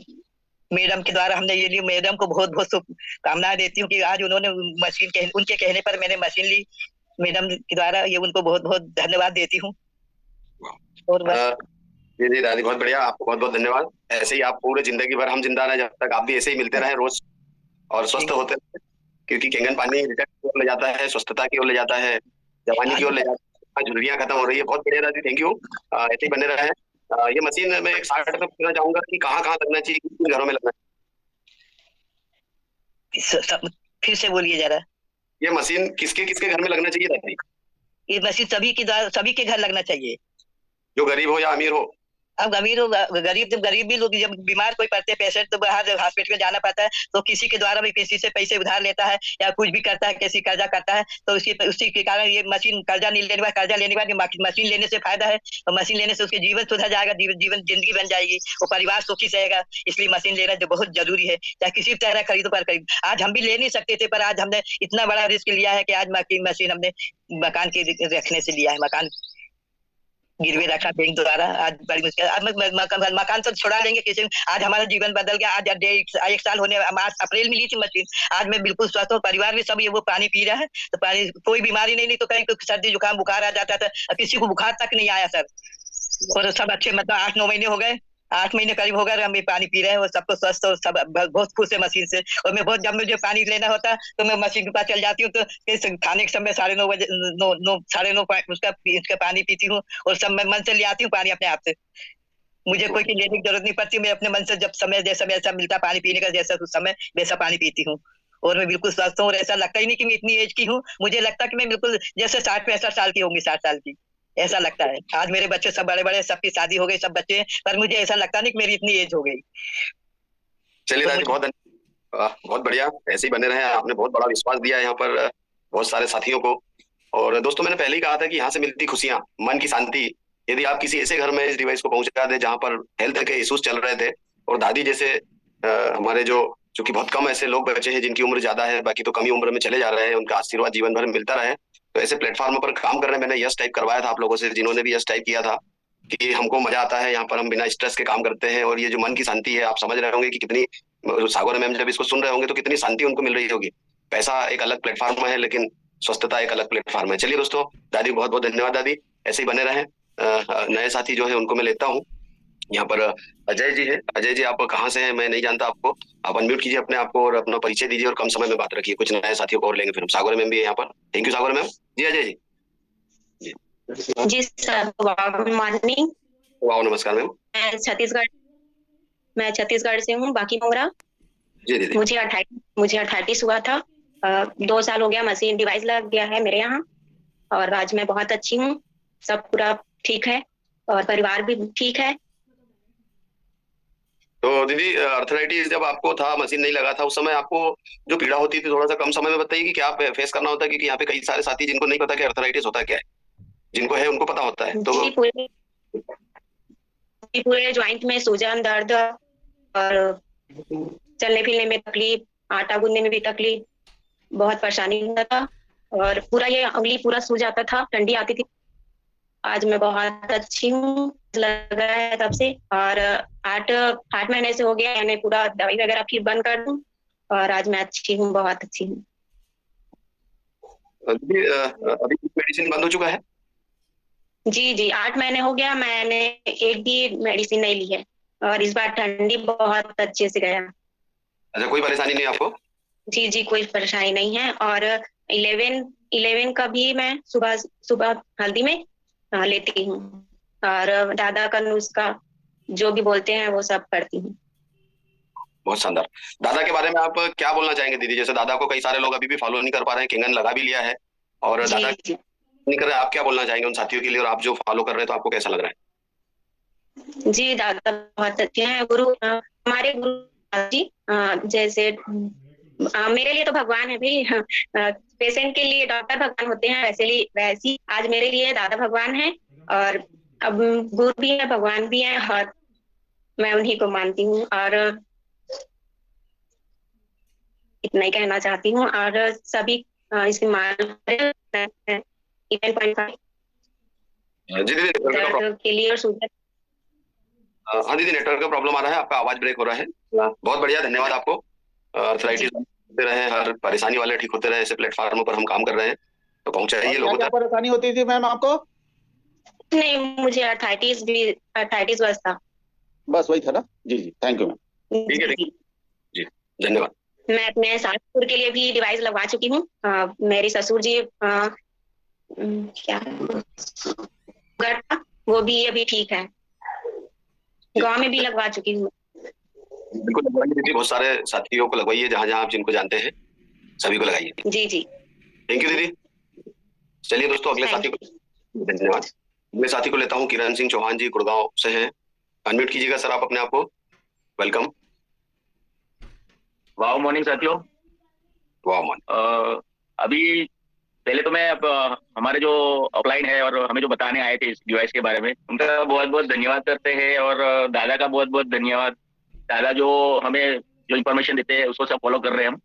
मैडम के द्वारा हमने ये ली, मैडम को बहुत बहुत शुभकामनाएं देती हूँ कि आज उन्होंने मशीन उनके कहने पर मैंने मशीन ली, मैडम के द्वारा, ये उनको बहुत बहुत धन्यवाद देती हूँ। और जी जी दादी, बहुत बढ़िया, आपको बहुत बहुत धन्यवाद। ऐसे ही आप पूरे जिंदगी भर हम जिंदा रहे, जब तक आप भी ऐसे ही मिलते रहे रोज और स्वस्थ होते रहे, क्योंकि केंगन पानी रिटर्न की ओर ले जाता है, स्वस्थता की ओर ले जाता है, जवानी की ओर ले जाता है, झुर्रियां खत्म हो रही है। बहुत बढ़िया दादी, थैंक यू, ऐसे ही बने रहे। ये मशीन मैं एक स्टार्ट में पूछना चाहूंगा कि कहाँ कहाँ लगना चाहिए, किन घरों में लगना चाहिए? फिर से बोलिए जरा। ये मशीन किसके किसके घर में लगना चाहिए दादी? ये मशीन सभी के घर लगना चाहिए, जो गरीब हो या अमीर हो। अब अमीर हो गरीब भी लोग जब बीमार कोई पड़ते हैं पेशेंट, तो बाहर हॉस्पिटल में जाना पड़ता है, तो किसी के द्वारा भी किसी से पैसे उधार लेता है या कुछ भी करता है, किसी कर्जा करता है, तो उसी के कारण ये मशीन कर्जा नहीं लेने कर्जा लेने के बाद मशीन लेने से फायदा है, और मशीन लेने से उसके जीवन सुधर जाएगा, जीवन जिंदगी बन जाएगी, वो परिवार सुखी रहेगा। इसलिए मशीन लेना जो बहुत जरूरी है, चाहे किसी भी तरह खरीदो पर खरीद। आज हम भी ले नहीं सकते थे, पर आज हमने इतना बड़ा रिस्क लिया है कि आज मशीन हमने मकान के रखने से लिया है, मकान गिरवे रखा बैंक द्वारा। आज बड़ी मुश्किल, अब मकान तो छोड़ा लेंगे किसी, आज हमारा जीवन बदल गया। आज 1 साल होने, अप्रैल में ली थी मशीन, आज मैं बिल्कुल स्वस्थ हूँ, परिवार भी सब ये वो पानी पी रहा है, तो पानी कोई बीमारी नहीं तो कहीं सर्दी जुकाम बुखार आ जाता था, किसी को बुखार तक नहीं आया सर, और सब अच्छे मतलब 8-9 महीने हो गए, 8 महीने करीब हो गए हम ये पानी पी रहे हैं, और सबको स्वस्थ और सब बहुत खुश है मशीन से। और मैं बहुत, जब मुझे पानी लेना होता तो मैं मशीन के पास चल जाती हूँ, तो खाने के समय 9:30 बजे 9:30 उसका पानी पीती हूँ, और सब मैं मन से ले आती हूँ पानी अपने आप से, मुझे कोई की लेने की जरूरत नहीं पड़ती, मैं अपने मन से जब समय जैसा मिलता पानी पीने का, जैसा समय वैसा पानी पीती हूँ, और मैं बिल्कुल स्वस्थ हूँ। और ऐसा लगता ही नहीं कि मैं इतनी एज की हूँ, मुझे लगता कि मैं बिल्कुल जैसे 60-65 साल की होंगी, 60 साल की, ऐसा लगता है। आज मेरे बच्चे सब बड़े बड़े, सबकी शादी हो गई, सब बच्चे हैं, पर मुझे ऐसा लगता नहीं कि मेरी इतनी एज हो गई। चलिए दादी, बहुत बढ़िया, ऐसे ही बने रहे। आपने बहुत बड़ा विश्वास दिया यहाँ पर बहुत सारे साथियों को। और दोस्तों, मैंने पहले ही कहा था कि यहाँ से मिलती खुशियां, मन की शांति, यदि आप किसी ऐसे घर में इस डिवाइस को पहुंचा दे जहाँ पर हेल्थ के इश्यूज चल रहे थे, और दादी जैसे हमारे जो क्योंकि बहुत कम ऐसे लोग बचे हैं जिनकी उम्र ज्यादा है, बाकी तो कम ही उम्र में चले जा रहे हैं, उनका आशीर्वाद जीवन भर मिलता रहे। तो ऐसे प्लेटफॉर्म पर काम करने मैंने यस टाइप करवाया था आप लोगों से, जिन्होंने भी यस टाइप किया था कि हमको मजा आता है, यहाँ पर हम बिना स्ट्रेस के काम करते हैं, और ये जो मन की शांति है, आप समझ रहे होंगे कि कितनी, सागौर मैम जब इसको सुन रहे होंगे तो कितनी शांति उनको मिल रही होगी। पैसा एक अलग प्लेटफॉर्म है, लेकिन स्वस्थता एक अलग प्लेटफॉर्म है। चलिए दोस्तों, दादी बहुत बहुत धन्यवाद। दादी ऐसे ही बने रहें। नए साथी जो है उनको मैं लेता हूँ। यहाँ पर अजय जी है। अजय जी, आप कहाँ से हैं मैं नहीं जानता आपको, आप अनम्यूट कीजिए अपने आप को और अपना परिचय दीजिए और कम समय में बात रखिए। कुछ नए साथियों को और लेंगे फिर हम। सागौर मैम भी है यहाँ पर। थैंक यू सागौर मैम जी। अजय जी जी सर, गुड मॉर्निंग। वाह, नमस्कार मैम। मैं छत्तीसगढ़ से हूँ, बाकी मोगरा। जी दीदी। मुझे 28 हुआ था। 2 साल हो गया, मशीन डिवाइस लग गया है मेरे यहाँ, और आज मैं बहुत अच्छी हूँ। सब पूरा ठीक है और परिवार भी ठीक है। तो दीदी, अर्थराइटिस जब आपको था, मशीन नहीं लगा था, उस समय आपको जो पीड़ा होती थी, थोड़ा सा कम समय में बताइए कि क्या फेस करना होता है, क्योंकि यहाँ पे कई सारे साथी जिनको नहीं पता कि अर्थराइटिस होता क्या है, जिनको है उनको पता होता है। तो पूरे ज्वाइंट में सूजन, दर्द और चलने फिरने में तकलीफ, आटा गूंदने में भी तकलीफ, बहुत परेशानी होता था, और पूरा ये उंगली पूरा सूज जाता था, ठंडी आती थी। आज मैं बहुत अच्छी हूँ, लगा है तब से, और 8 महीने से हो गया, मैंने पूरा दवाई वगैरह फिर बंद कर दूं, और आज मैं अच्छी हूँ, बहुत अच्छी हूँ। अभी मेडिसिन बंद हो चुका है? जी 8 महीने हो गया, मैंने एक भी मेडिसिन नहीं ली है, और इस बार ठंडी बहुत अच्छे से गया। अच्छा, कोई परेशानी नहीं आपको? जी कोई परेशानी नहीं है। और 11 का भी मैं सुबह हल्दी में लेती हूँ, और दादा का नुस्खा जो भी बोलते हैं वो सब करती हूँ। बहुत शानदार। दादा के बारे में आप क्या बोलना चाहेंगे दीदी? जैसे दादा को कई सारे लोग अभी भी फॉलो नहीं कर पा रहे हैं, किंगन लगा भी लिया है और दादा नहीं कर रहे, आप क्या बोलना चाहेंगे उन साथियों के लिए, और आप जो फॉलो कर रहे हैं तो आपको कैसा लग रहा है? जी, दादा बहुत अच्छे हैं, गुरु हमारे गुरु जी। जैसे मेरे लिए तो भगवान है भी, पेशेंट के लिए डॉक्टर भगवान होते हैं, वैसी आज मेरे लिए दादा भगवान है, और अब गुरु भी है, भगवान भी है, और मैं उन्हीं को मानती हूँ, और इतना ही कहना चाहती हूँ। और सभी इसकी मान के लिए और सूजन। हाँ दीदी, नेटवर्क का प्रॉब्लम आ रहा है, आपका आवाज ब्रेक हो रहा है। बहुत बढ़िया, धन्यवाद आपको। अर्थराइटिस होते रहे, हर परेशानी वाले ठीक होते रहे, ऐसे प्लेटफॉर्म पर हम काम कर रहे हैं, तो पहुंचाइए लोगों तक। परेशानी होती थी मैम आपको? नहीं, मुझे अर्थराइटिस बस था। बस वही था ना? जी थैंक यू मैम। ठीक है जी, धन्यवाद। मैं अपने ससुर के लिए भी डिवाइस लगवा चुकी हूँ। मेरे ससुर जी क्या वो भी अभी ठीक है, गांव में भी लगवा चुकी हूँ। बिल्कुल लगवाइए दीदी, बहुत सारे साथियों को लगवाइए, जहाँ जहाँ आप जिनको जानते हैं सभी को लगाइए। जी थैंक यू दीदी। चलिए दोस्तों, अगले साथी को धन्यवाद। अगले साथी को लेता हूँ। किरण सिंह चौहान जी गुड़गांव से हैं, अनम्यूट कीजिएगा सर आप अपने आप को। वेलकम। वाह मॉर्निंग साथियों। वाह मॉर्निंग। अभी पहले तो मैं हमारे जो अपलाइन है और हमें जो बताने आए थे इस डिवाइस के बारे में, उनका बहुत बहुत धन्यवाद करते हैं, और दादा का बहुत बहुत धन्यवाद। दादा जो हमें जो इन्फॉर्मेशन देते हैं उसको सब फॉलो कर रहे हैं हम,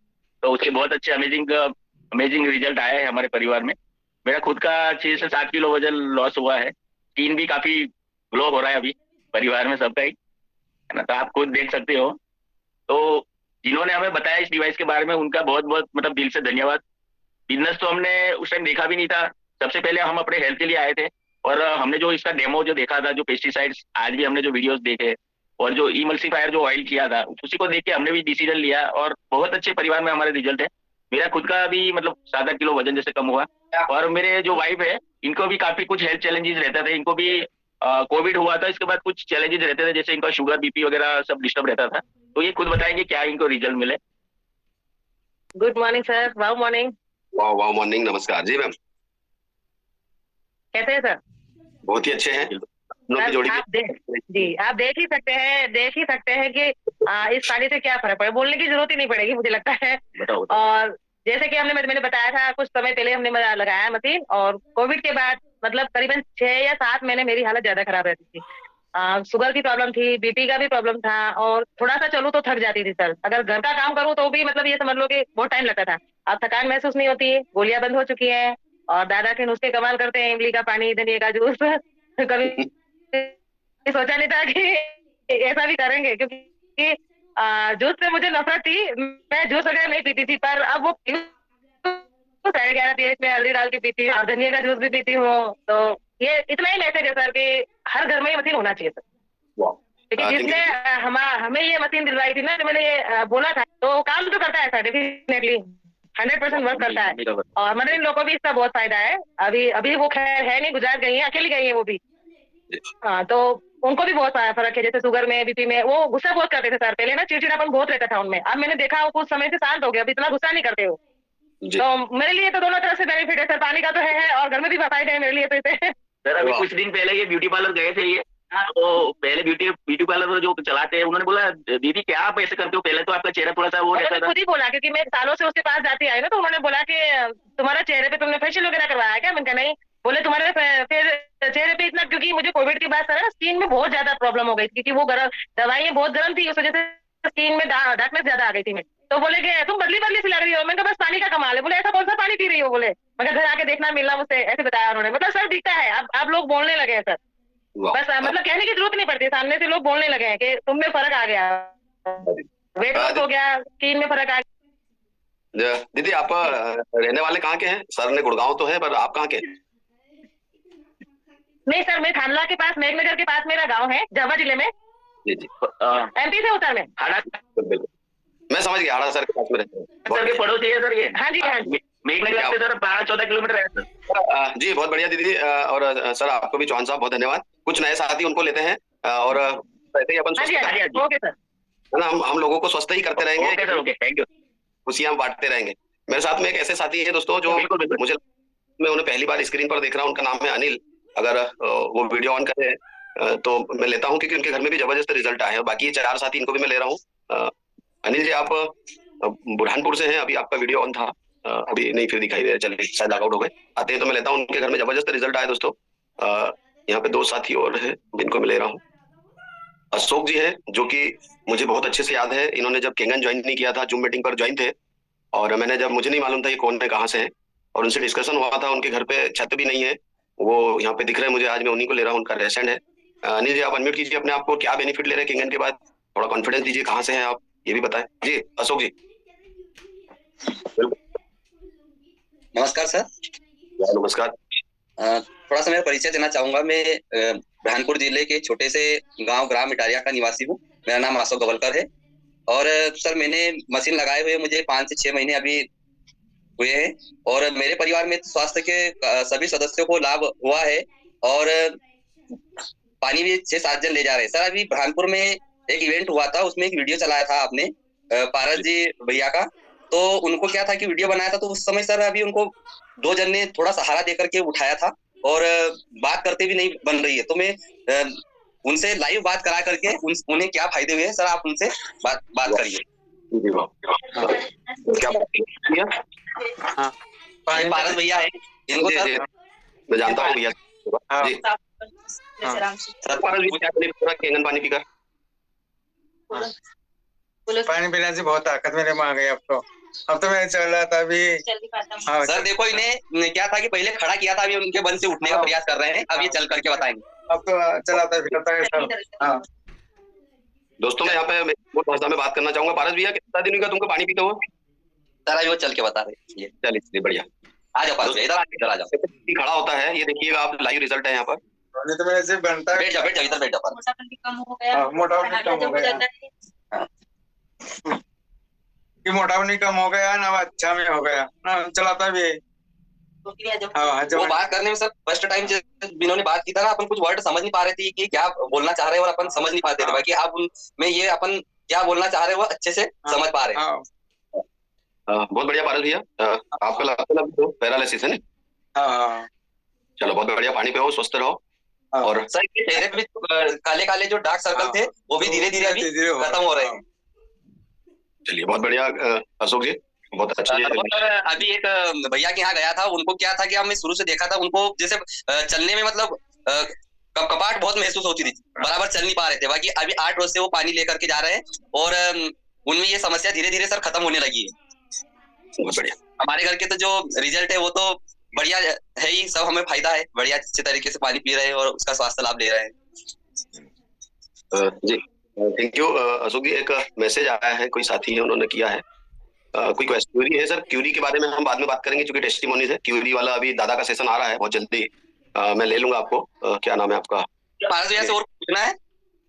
तो उसके बहुत अच्छे अमेजिंग रिजल्ट आए हैं हमारे परिवार में। मेरा खुद का 6 से 7 किलो वजन लॉस हुआ है, स्किन भी काफी ग्लो हो रहा है अभी परिवार में सबका ही, है ना? तो आप खुद देख सकते हो। तो जिन्होंने हमें बताया इस डिवाइस के बारे में, उनका बहुत बहुत मतलब दिल से धन्यवाद। बिजनेस तो हमने उस टाइम देखा भी नहीं था, सबसे पहले हम अपने हेल्थ के लिए आए थे, और हमने जो इसका डेमो जो देखा था, जो पेस्टिसाइड्स, आज भी हमने जो वीडियोस देखे, और जो इमल्सिफायर जो ऑयल किया था, उसी को देख के हमने भी डिसीजन लिया, और बहुत अच्छे परिवार में हमारे रिजल्ट है। मेरा खुद का भी मतलब 7-8 किलो वजन जैसे कम हुआ, और मेरे जो वाइफ है इनको भी काफी कुछ हेल्थ चैलेंजेस रहते थे। इनको भी कोविड हुआ था, इसके बाद कुछ चैलेंजेस रहते थे, जैसे इनका शुगर बीपी वगैरह सब डिस्टर्ब रहता था। तो ये खुद बताएंगे क्या इनको रिजल्ट मिले। Good morning sir. वाह मॉर्निंग। वाह मॉर्निंग, नमस्कार जी मैम। कैसे हैं सर? बहुत ही अच्छे हैं। आप देख ही सकते हैं कि इस पानी से क्या फर्क पड़े, बोलने की जरूरत ही नहीं पड़ेगी मुझे लगता है। और जैसे कि मैंने बताया था कुछ समय पहले, हमने लगाया मशीन, और कोविड के बाद मतलब करीबन 6 या 7 महीने मेरी हालत ज्यादा खराब रहती थी, शुगर की प्रॉब्लम थी, बीपी का भी प्रॉब्लम था, और थोड़ा सा चलूं तो थक जाती थी सर। अगर घर का काम करूं तो भी मतलब ये समझ लो कि बहुत टाइम लगता था। अब थकान महसूस नहीं होती, गोलियां बंद हो चुकी है, और दादा के नुस्खे कमाल करते हैं, इमली का पानी, धनिया का जूस। कभी सोचा नहीं था कि ऐसा भी करेंगे, क्योंकि जूस से मुझे नफरत थी, मैं जूस वगैरह नहीं पीती थी, पर अब वो 11:30 पीएच में हल्दी डाल के पीती हूँ, और धनिया का जूस भी पीती हूँ। तो ये इतना ही मैसेज है सर कि हर घर में ये मशीन होना चाहिए सर, क्योंकि जिसने हमें ये मशीन दिलवाई थी ना, तो मैंने ये बोला था, तो काम तो करता है सर, डेफिनेटली 100% वर्क करता है, और मदर इन लोग को भी इसका बहुत फायदा है। अभी अभी वो खैर है नहीं, गुजरात गई है, अकेली गई है वो भी। हाँ, तो उनको भी बहुत फर्क है, जैसे शुगर में, बीपी में। वो गुस्सा बहुत करते थे सर पहले ना, चिड़चिड़ापन बहुत रहता था उनमें। अब मैंने देखा वो कुछ समय से शांत हो गया, अब इतना गुस्सा नहीं करते हो। तो मेरे लिए तो दोनों तरफ से बेनिफिट है सर, पानी का तो है और घर में भी फायदा है मेरे लिए तो इसे। सर अभी कुछ दिन पहले ये ब्यूटी पार्लर गए थे, ये तो पहले ब्यूटी पार्लर जो चलाते हैं उन्होंने बोला दीदी क्या आप ऐसे करते हो, पहले तो आपका चेहरा थोड़ा सा वो रहता था। खुद ही बोला, क्योंकि मैं सालों से उसके पास जाती आई ना, तो उन्होंने बोला कि तुम्हारे चेहरे पे तुमने फेशियल वगैरह करवाया क्या? मैंने कहा नहीं। बोले तुम्हारे फिर चेहरे पे इतना, क्योंकि मुझे कोविड की बात सर स्किन में बहुत ज्यादा प्रॉब्लम हो गई थी, क्योंकि वो दवाइयाँ बहुत गर्म थी, उस वजह से स्किन में डार्कनेस ज्यादा आ गई थी मैं। तो बोले कि तुम बदली बदली सी लग रही हो। मैंने कहा बस पानी का कमाल है। बोले ऐसा कौन सा पानी पी रही हो? बोले मगर घर आके देखना, मिलना मुझसे, ऐसे बताया उन्होंने। मतलब सर दिखता है, अब आप लोग बोलने लगे हैं सर, बस मतलब कहने की जरूरत नहीं पड़ती, सामने से लोग बोलने लगे हैं कि तुम में फर्क आ गया, वेट लॉस हो गया, स्किन में फर्क आ गया। दीदी आप रहने वाले कहाँ के हैं? सर ने गुड़गांव तो है, पर आप कहाँ के? नहीं सर, मैं खानला के पास, मेघनगर के पास मेरा गाँव है, झाबुआ जिले में। जी जी, एमपी से उत्तर में। मैं समझ गया, हाड़ा सर के पास में रहते हैं। सर के पड़ोसी है सर ये। हाँ जी, हाँ जी, मेघनगर से सर 12-14 किलोमीटर है सर। जी बहुत बढ़िया दीदी, और सर आपको भी चौहान साहब बहुत धन्यवाद। कुछ नए साथी उनको लेते हैं, और ऐसे ही अपन ओके सर, ना हम लोगों को स्वस्थ ही करते रहेंगे। Okay sir, okay, thank you. खुशियां बांटते रहेंगे। मेरे साथ में एक ऐसे साथी है दोस्तों जो मुझे, मैं उन्हें पहली बार स्क्रीन पर देख रहा हूँ। उनका नाम है अनिल। अगर वो वीडियो ऑन करे तो मैं लेता हूँ, क्योंकि उनके घर में भी जबरदस्त रिजल्ट आए हैं। बाकी 4 साथी इनको भी मैं ले रहा हूँ। अनिल जी आप बुरहानपुर से हैं, अभी आपका वीडियो ऑन था, अभी नहीं फिर दिखाई दे रहा, चलिए शायद लॉग आउट हो गए। आते हैं तो मैं लेता हूँ, उनके घर में जबरदस्त रिजल्ट आए दोस्तों। यहाँ पे 2 साथी और हैं जिनको मैं ले रहा हूँ। अशोक जी है, जो कि मुझे बहुत अच्छे से याद है, इन्होंने जब केंगन ज्वाइन नहीं किया था, जूम मीटिंग पर ज्वाइन थे, और मैंने जब, मुझे नहीं मालूम था कि कौन है, कहाँ से है, और उनसे डिस्कशन हुआ था। उनके घर पे छत भी नहीं है, वो यहाँ पे दिख रहे हैं मुझे, आज मैं उन्हीं को ले रहा हूँ, उनका रेसेंट है। अनिल जी आप अनम्यूट कीजिए अपने आप को, क्या बेनिफिट ले रहे हैं केंगन के बाद, थोड़ा कॉन्फिडेंस दीजिए, कहाँ से हैं आप ये भी बताएं। जी अशोक जी। नमस्कार सर। नमस्कार। थोड़ा सा मेरा परिचय देना चाहूंगा। मैं बुरहानपुर जिले के छोटे से गांव ग्राम इटारिया का निवासी हूँ। मेरा नाम अशोक गवलकर है, और सर मैंने मशीन लगाए हुए मुझे 5 से 6 महीने अभी हुए हैं, और मेरे परिवार में स्वास्थ्य के सभी सदस्यों को लाभ हुआ है, और पानी भी 6-7 जन ले जा रहे हैं। सर अभी बुरहानपुर में एक इवेंट हुआ था, उसमें एक वीडियो चलाया था आपने पारस जी भैया का, तो उनको क्या था कि वीडियो बनाया था, तो उस समय सर अभी उनको 2 जन ने थोड़ा सहारा देकर के उठाया था, और बात करते भी नहीं बन रही है। तो मैं उनसे लाइव बात करा करके उन्हें क्या फायदे हुए हैं सर, आप उनसे बात करिए। पारस भैया है इनको सर, मैं जानता हूँ भैया। जी सर, पारस भैया केंगन पानी पीकर पानी पीने से बहुत ताकत मेरे में आ गई। अब तो मैं चल रहा था अभी। हाँ सर देखो, इन्हें क्या था कि पहले खड़ा किया था, अभी उनके बल से उठने का प्रयास कर रहे हैं, अब ये चल करके बताएंगे। अब तो चलाता फिरता है सर। हाँ दोस्तों, मैं यहाँ पे भाषा में बात करना चाहूंगा। पारस भैया कितना दिन हुआ तुमको पानी पीते हुए? सर अभी वो चल के बता रहे हैं। चलिए बढ़िया, आ जाओ पारस, इधर आ जाओ। खड़ा होता है, ये देखिएगा आप, लाइव रिजल्ट है यहाँ पर। तो मेरे से बनता है। बैठ जाओ इधर बैठ जाओ। मोटापा नहीं कम हो गया ना, अच्छा में हो गया ना, चलाता भी है। वो बात करने में सर फर्स्ट टाइम इन्होंने बात की था ना, अपन कुछ वर्ड समझ नहीं पा रहे थे कि क्या बोलना चाह रहे हैं, और अपन समझ नहीं पाते थे बाकी आप में ये अपन क्या बोलना चाह रहे हैं वो अच्छे से समझ पा रहे हैं। बहुत बढ़िया पारस भैया, आपका लगता है पैरालिसिस है ना? चलो बहुत बढ़िया, पानी पियो, स्वस्थ रहो। और सर चेहरे पे भी काले काले जो डार्क सर्कल थे वो भी धीरे धीरे अभी खत्म हो रहे हैं। चलिए बहुत बढ़िया अशोक जी, बहुत अच्छी। अभी एक भैया के यहाँ गया था, उनको क्या था कि हमने शुरू से देखा था उनको जैसे चलने में मतलब कपकपाहट बहुत महसूस होती थी, बराबर चल नहीं पा रहे थे। बाकी अभी 8 रोज से वो पानी लेकर के जा रहे हैं और उनमें ये समस्या धीरे धीरे सर खत्म होने लगी है। बहुत बढ़िया। हमारे घर के तो जो रिजल्ट है वो तो बढ़िया है ही, सब हमें फायदा है, बढ़िया अच्छे तरीके से पानी पी रहे हैं और उसका स्वास्थ्य लाभ ले रहे हैं। जी थैंक यू। अशोक जी, एक मैसेज आया है, कोई साथी है उन्होंने किया है, कोई क्वेरी है सर। क्यूरी के बारे में हम बाद में बात करेंगे, क्योंकि टेस्टिमोनीज है। क्यूरी वाला अभी दादा का सेशन आ रहा है बहुत जल्दी, मैं ले लूंगा आपको। क्या नाम है आपका? पारस भैया से और पूछना है?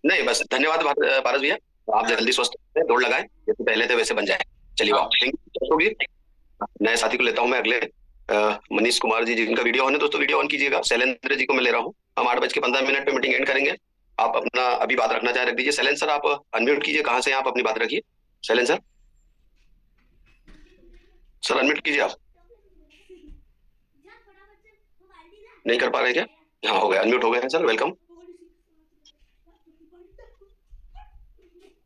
नहीं बस, धन्यवाद पारस भैया, आप जल्दी स्वस्थ हैं, दौड़ लगाएं, जैसे पहले थे वैसे बन जाए। चलिए वाह, थैंक यू। नए साथी को लेता हूँ मैं अगले, मनीष कुमार जी, जिनका वीडियो ऑन है दोस्तों वीडियो ऑन कीजिएगा। शैलेंद्र जी को मैं ले रहा हूँ। हम 8:15 पे मीटिंग एंड करेंगे। आप अपना अभी बात रखना चाहे रख दीजिए। शैलेंद्र सर आप अनम्यूट कीजिए, कहाँ से आप अपनी बात रखिए। शैलेंद्र सर अनम्यूट कीजिए आप। नहीं कर पा रहे क्या? हाँ हो गया, अनम्यूट हो गए हैं sir, welcome.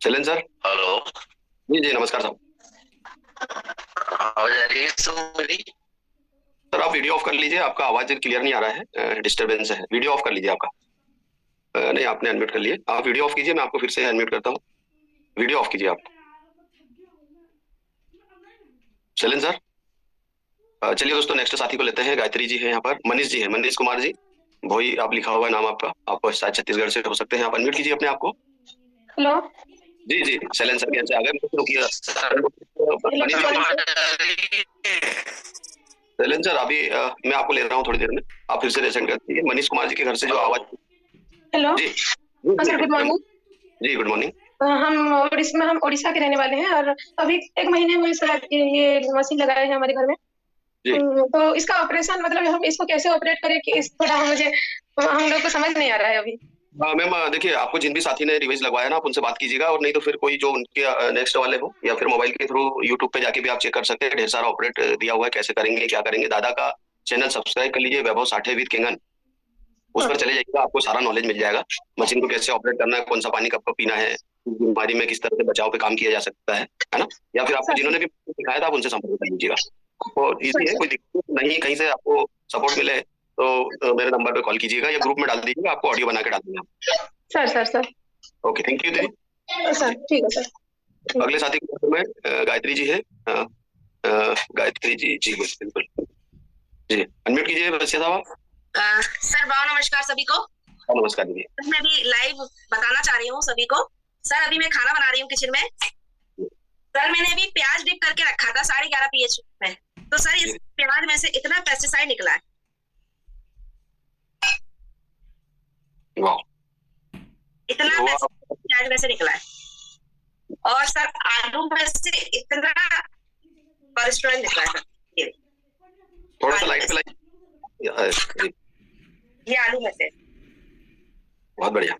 Shailendra sir. Hello जी जी नमस्कार साहब। सर आप वीडियो ऑफ कर लीजिए, आपका आवाज क्लियर नहीं आ रहा है, डिस्टरबेंस है। वीडियो ऑफ कर लीजिए आपका। नहीं आपने अनम्यूट कर लिए, आप वीडियो ऑफ कीजिए, मैं आपको फिर से अनम्यूट करता हूँ। वीडियो ऑफ कीजिए आप शैलेंद्र सर। चलिए दोस्तों नेक्स्ट साथी को लेते हैं। गायत्री जी है यहाँ पर, मनीष जी है, मनीष कुमार जी भोई आप लिखा हुआ है नाम आपका, आप शायद छत्तीसगढ़ से हो सकते हैं। आप अनम्यूट कीजिए अपने आप को। हेलो जी जी शैलेंद्र सर कैसे आ गए? शैलेंद्र सर अभी मैं आपको ले रहा हूँ थोड़ी देर में, आप फिर से रेसेंड कर दीजिए। मनीष कुमार जी के घर से जो आवाज। हेलो जी सर, गुड मॉर्निंग। जी गुड मॉर्निंग। हम उड़ीसा के रहने वाले हैं और अभी 1 महीने हुए सर ये मशीन लगाए हैं हमारे घर में। तो इसका ऑपरेशन मतलब हम इसको कैसे ऑपरेट करें कि इस थोड़ा हम लोग को समझ नहीं आ रहा है अभी। मैम देखिए, आपको जिन भी साथी ने डिवाइस लगवाया ना आप उनसे बात कीजिएगा, और नहीं तो फिर कोई जो उनके नेक्स्ट वाले हो, या फिर मोबाइल के थ्रू यूट्यूब पे जाके भी आप चेक कर सकते हैं, ढेर सारा ऑपरेट दिया हुआ है, कैसे करेंगे क्या करेंगे। दादा का चैनल सब्सक्राइब कर लीजिए, वैभव साठे विद केंगन, उस पर चले जाइएगा, आपको सारा नॉलेज मिल जाएगा। मशीन को कैसे ऑपरेट करना है, कौन सा पानी कब कब पीना है, बीमारी में किस तरह से बचाव पे काम किया जा सकता है ना। या फिर आपको जिन्होंने भी सिखाया था आप उनसे संपर्क कर लीजिएगा, तो इजी है, कोई दिक्कत नहीं। कहीं से आपको सपोर्ट मिले तो मेरे नंबर पे कॉल कीजिएगा या ग्रुप में डाल दीजिएगा, आपको ऑडियो बना के डाल दूंगा। सर ओके थैंक यू दीदी। सर ठीक है सर। अगले साथी में गायत्री जी है। गायत्री जी जी बिल्कुल जी, अनम्यूट कीजिए बच्चे साहब आप। सर बहुत नमस्कार सभी को। नमस्कार दीदी। मैं भी लाइव बताना चाह रही हूँ सभी को। सर अभी मैं खाना बना रही हूँ किचन में। सर मैंने अभी प्याज डिप करके रखा था 11.5 pH में, तो सर इस प्याज में से इतना पेस्टिसाइड निकला है। इतना प्याज में से निकला है, और सर आलू में से इतना कोलेस्ट्रॉल निकला है। सर थोड़ा सा लाइट पे लाइट, ये आलू में से। बहुत बढ़िया,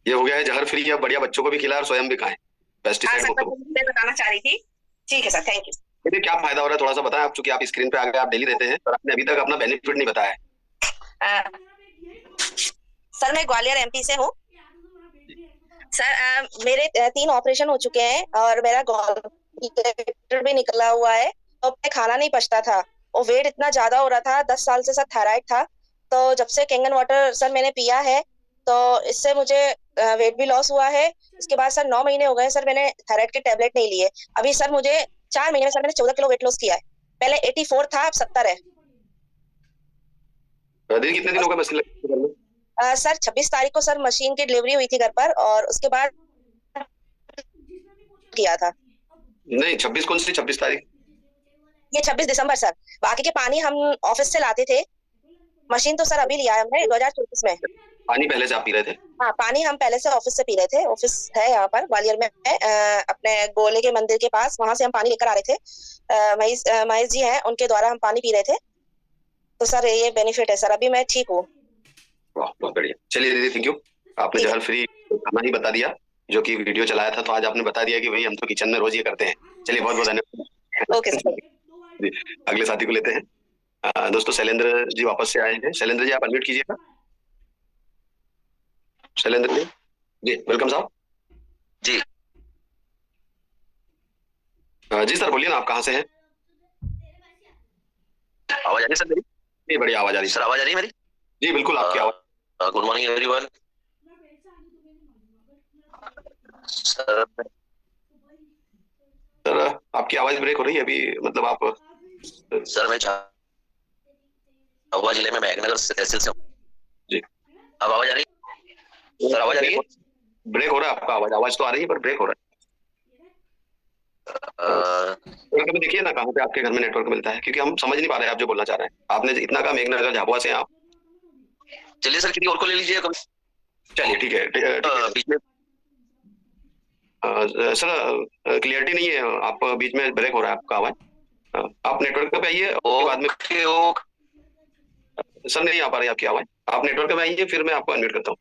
ये हो गया है जहर फ्री। अब बढ़िया बच्चों को भी खिलाए और स्वयं भी खाएं, पेस्टिसाइड मुक्त। मैं बताना चाह रही थी। ठीक है सर, थैंक यू। देखिए क्या फायदा हो रहा है थोड़ा सा बताएं आप, चूंकि आप स्क्रीन पे आ गए, आप डेली देते हैं, पर आपने अभी तक अपना बेनिफिट नहीं बताया है। सर मैं ग्वालियर एमपी से हूँ। सर मेरे 3 ऑपरेशन हो चुके हैं और मेरा गॉलब्लैडर भी निकला हुआ है, तो मैं खाना नहीं पचता था और वेट इतना ज्यादा हो रहा था। 10 साल से सर थायराइड था, तो जब से केंगन वाटर सर मैंने पिया है तो इससे मुझे वेट भी लॉस हुआ है। इसके बाद सर 9 महीने हो गए सर मैंने थायराइड के टैबलेट नहीं लिए। अभी सर मुझे 4 महीने में सर मैंने 14 किलो वेट लॉस किया है। पहले 84 था, अब 70 है। कितने दिन हो गए मशीन लगे में? सर 26 तारीख को सर मशीन की डिलीवरी हुई थी घर पर, और उसके बाद किया था। नहीं 26 कौन सी 26 तारीख? ये 26 दिसंबर सर। बाकी के पानी हम ऑफिस से लाते थे, मशीन तो सर अभी लिया है हमने 2024 में। पानी पहले से आप पी रहे थे? हाँ पानी हम पहले से ऑफिस से पी रहे थे। ऑफिस है यहाँ पर ग्वालियर में है, अपने गोले के मंदिर के पास, वहां से हम पानी लेकर आ रहे थे। महेश जी हैं, उनके द्वारा हम पानी पी रहे थे। तो सर ये बेनिफिट है सर, अभी मैं ठीक हूँ। बहुत बढ़िया। चलिए दीदी थैंक यू, आपने जहर फ्री खाना ही बता दिया, जो कि वीडियो चलाया था, तो आज आपने बता दिया कि भाई हम तो किचन में रोज ये करते हैं। चलिए बहुत बहुत धन्यवाद। Okay sir. अगले साथी को लेते हैं। दोस्तों शैलेंद्र जी वापस से आए हैं। शैलेंद्र जी आप अनम्यूट कीजिएगा। शैलेंद्र जी जी वेलकम साहब। जी जी सर बोलिए ना, आप कहाँ से हैं? आवाज आ रही है सर मेरी? जी बढ़िया आवाज आ रही है सर। आवाज आ रही है मेरी? जी बिल्कुल आपकी आवाज। Good morning everyone. सर आपकी आवाज ब्रेक हो रही है अभी, मतलब आप सर मैं झाबुआ जिले में महगनगर तहसील से हूँ जी। अब आवाज आ रही है? सर आवाज आ रही है? ब्रेक हो रहा है आपका आवाज तो आ रही है पर ब्रेक हो रहा है। कभी देखिए ना कहाँ पे आपके घर में नेटवर्क मिलता है, क्योंकि हम समझ नहीं पा रहे हैं आप जो बोलना चाह रहे हैं। आपने इतना कहा मेघनगर झाबुआ से आप। चलिए सर किसी और को ले लीजिए कभी। चलिए ठीक है बीच में सर क्लियरिटी नहीं है, आप बीच में ब्रेक हो रहा है आपका आवाज। आप नेटवर्क पे आइए और बाद में सर नहीं आ पा रही आपकी आवाज। आप नेटवर्क पे आइए फिर मैं आपको अनम्यूट करता हूँ।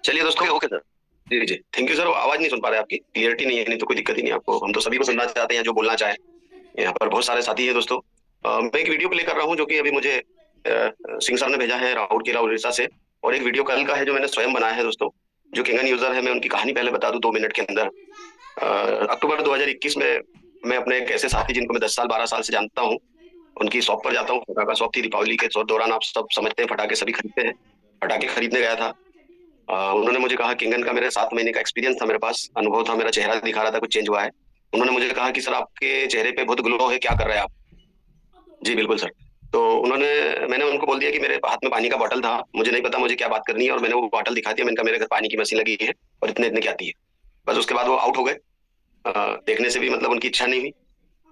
चलिए दोस्तों ओके सर। जी जी थैंक यू सर। आवाज नहीं सुन पा रहे आपकी, क्लियरिटी नहीं है, नहीं तो कोई दिक्कत ही नहीं आपको। हम तो सभी को सुनना चाहते हैं जो बोलना चाहे। यहाँ पर बहुत सारे साथी हैं दोस्तों। मैं एक वीडियो प्ले कर रहा हूँ जो कि अभी मुझे सिंह सर ने भेजा है राउरकेला उड़ीसा से, और एक वीडियो कल का है जो मैंने स्वयं बनाया है दोस्तों। जो किंगन यूजर है मैं उनकी कहानी पहले बता दूं 2 मिनट के अंदर। अक्टूबर 2021 में मैं अपने एक ऐसे साथी जिनको मैं 10 साल 12 साल से जानता हूँ, उनकी शॉप पर जाता हूँ। फटाखा शॉप थी, दीपावली के दौरान आप सब समझते हैं फटाखे सभी खरीदते हैं। फटाखे खरीदने गया था। उन्होंने मुझे कहा किंगन का मेरे 7 महीने का एक्सपीरियंस था, मेरे पास अनुभव था, मेरा चेहरा दिखा रहा था कुछ चेंज हुआ है। उन्होंने मुझे कहा कि सर आपके चेहरे पे बहुत ग्लो है, क्या कर रहे हैं आप? जी बिल्कुल सर। तो मैंने उनको बोल दिया कि मेरे हाथ में पानी का बोतल था, मुझे नहीं पता मुझे क्या बात करनी है, और मैंने वो बोतल दिखा दिया। मैंने कहा मेरे घर पानी की मशीन लगी है और इतने इतने की आती है। बस उसके बाद वो आउट हो गए। देखने से भी मतलब उनकी इच्छा नहीं हुई।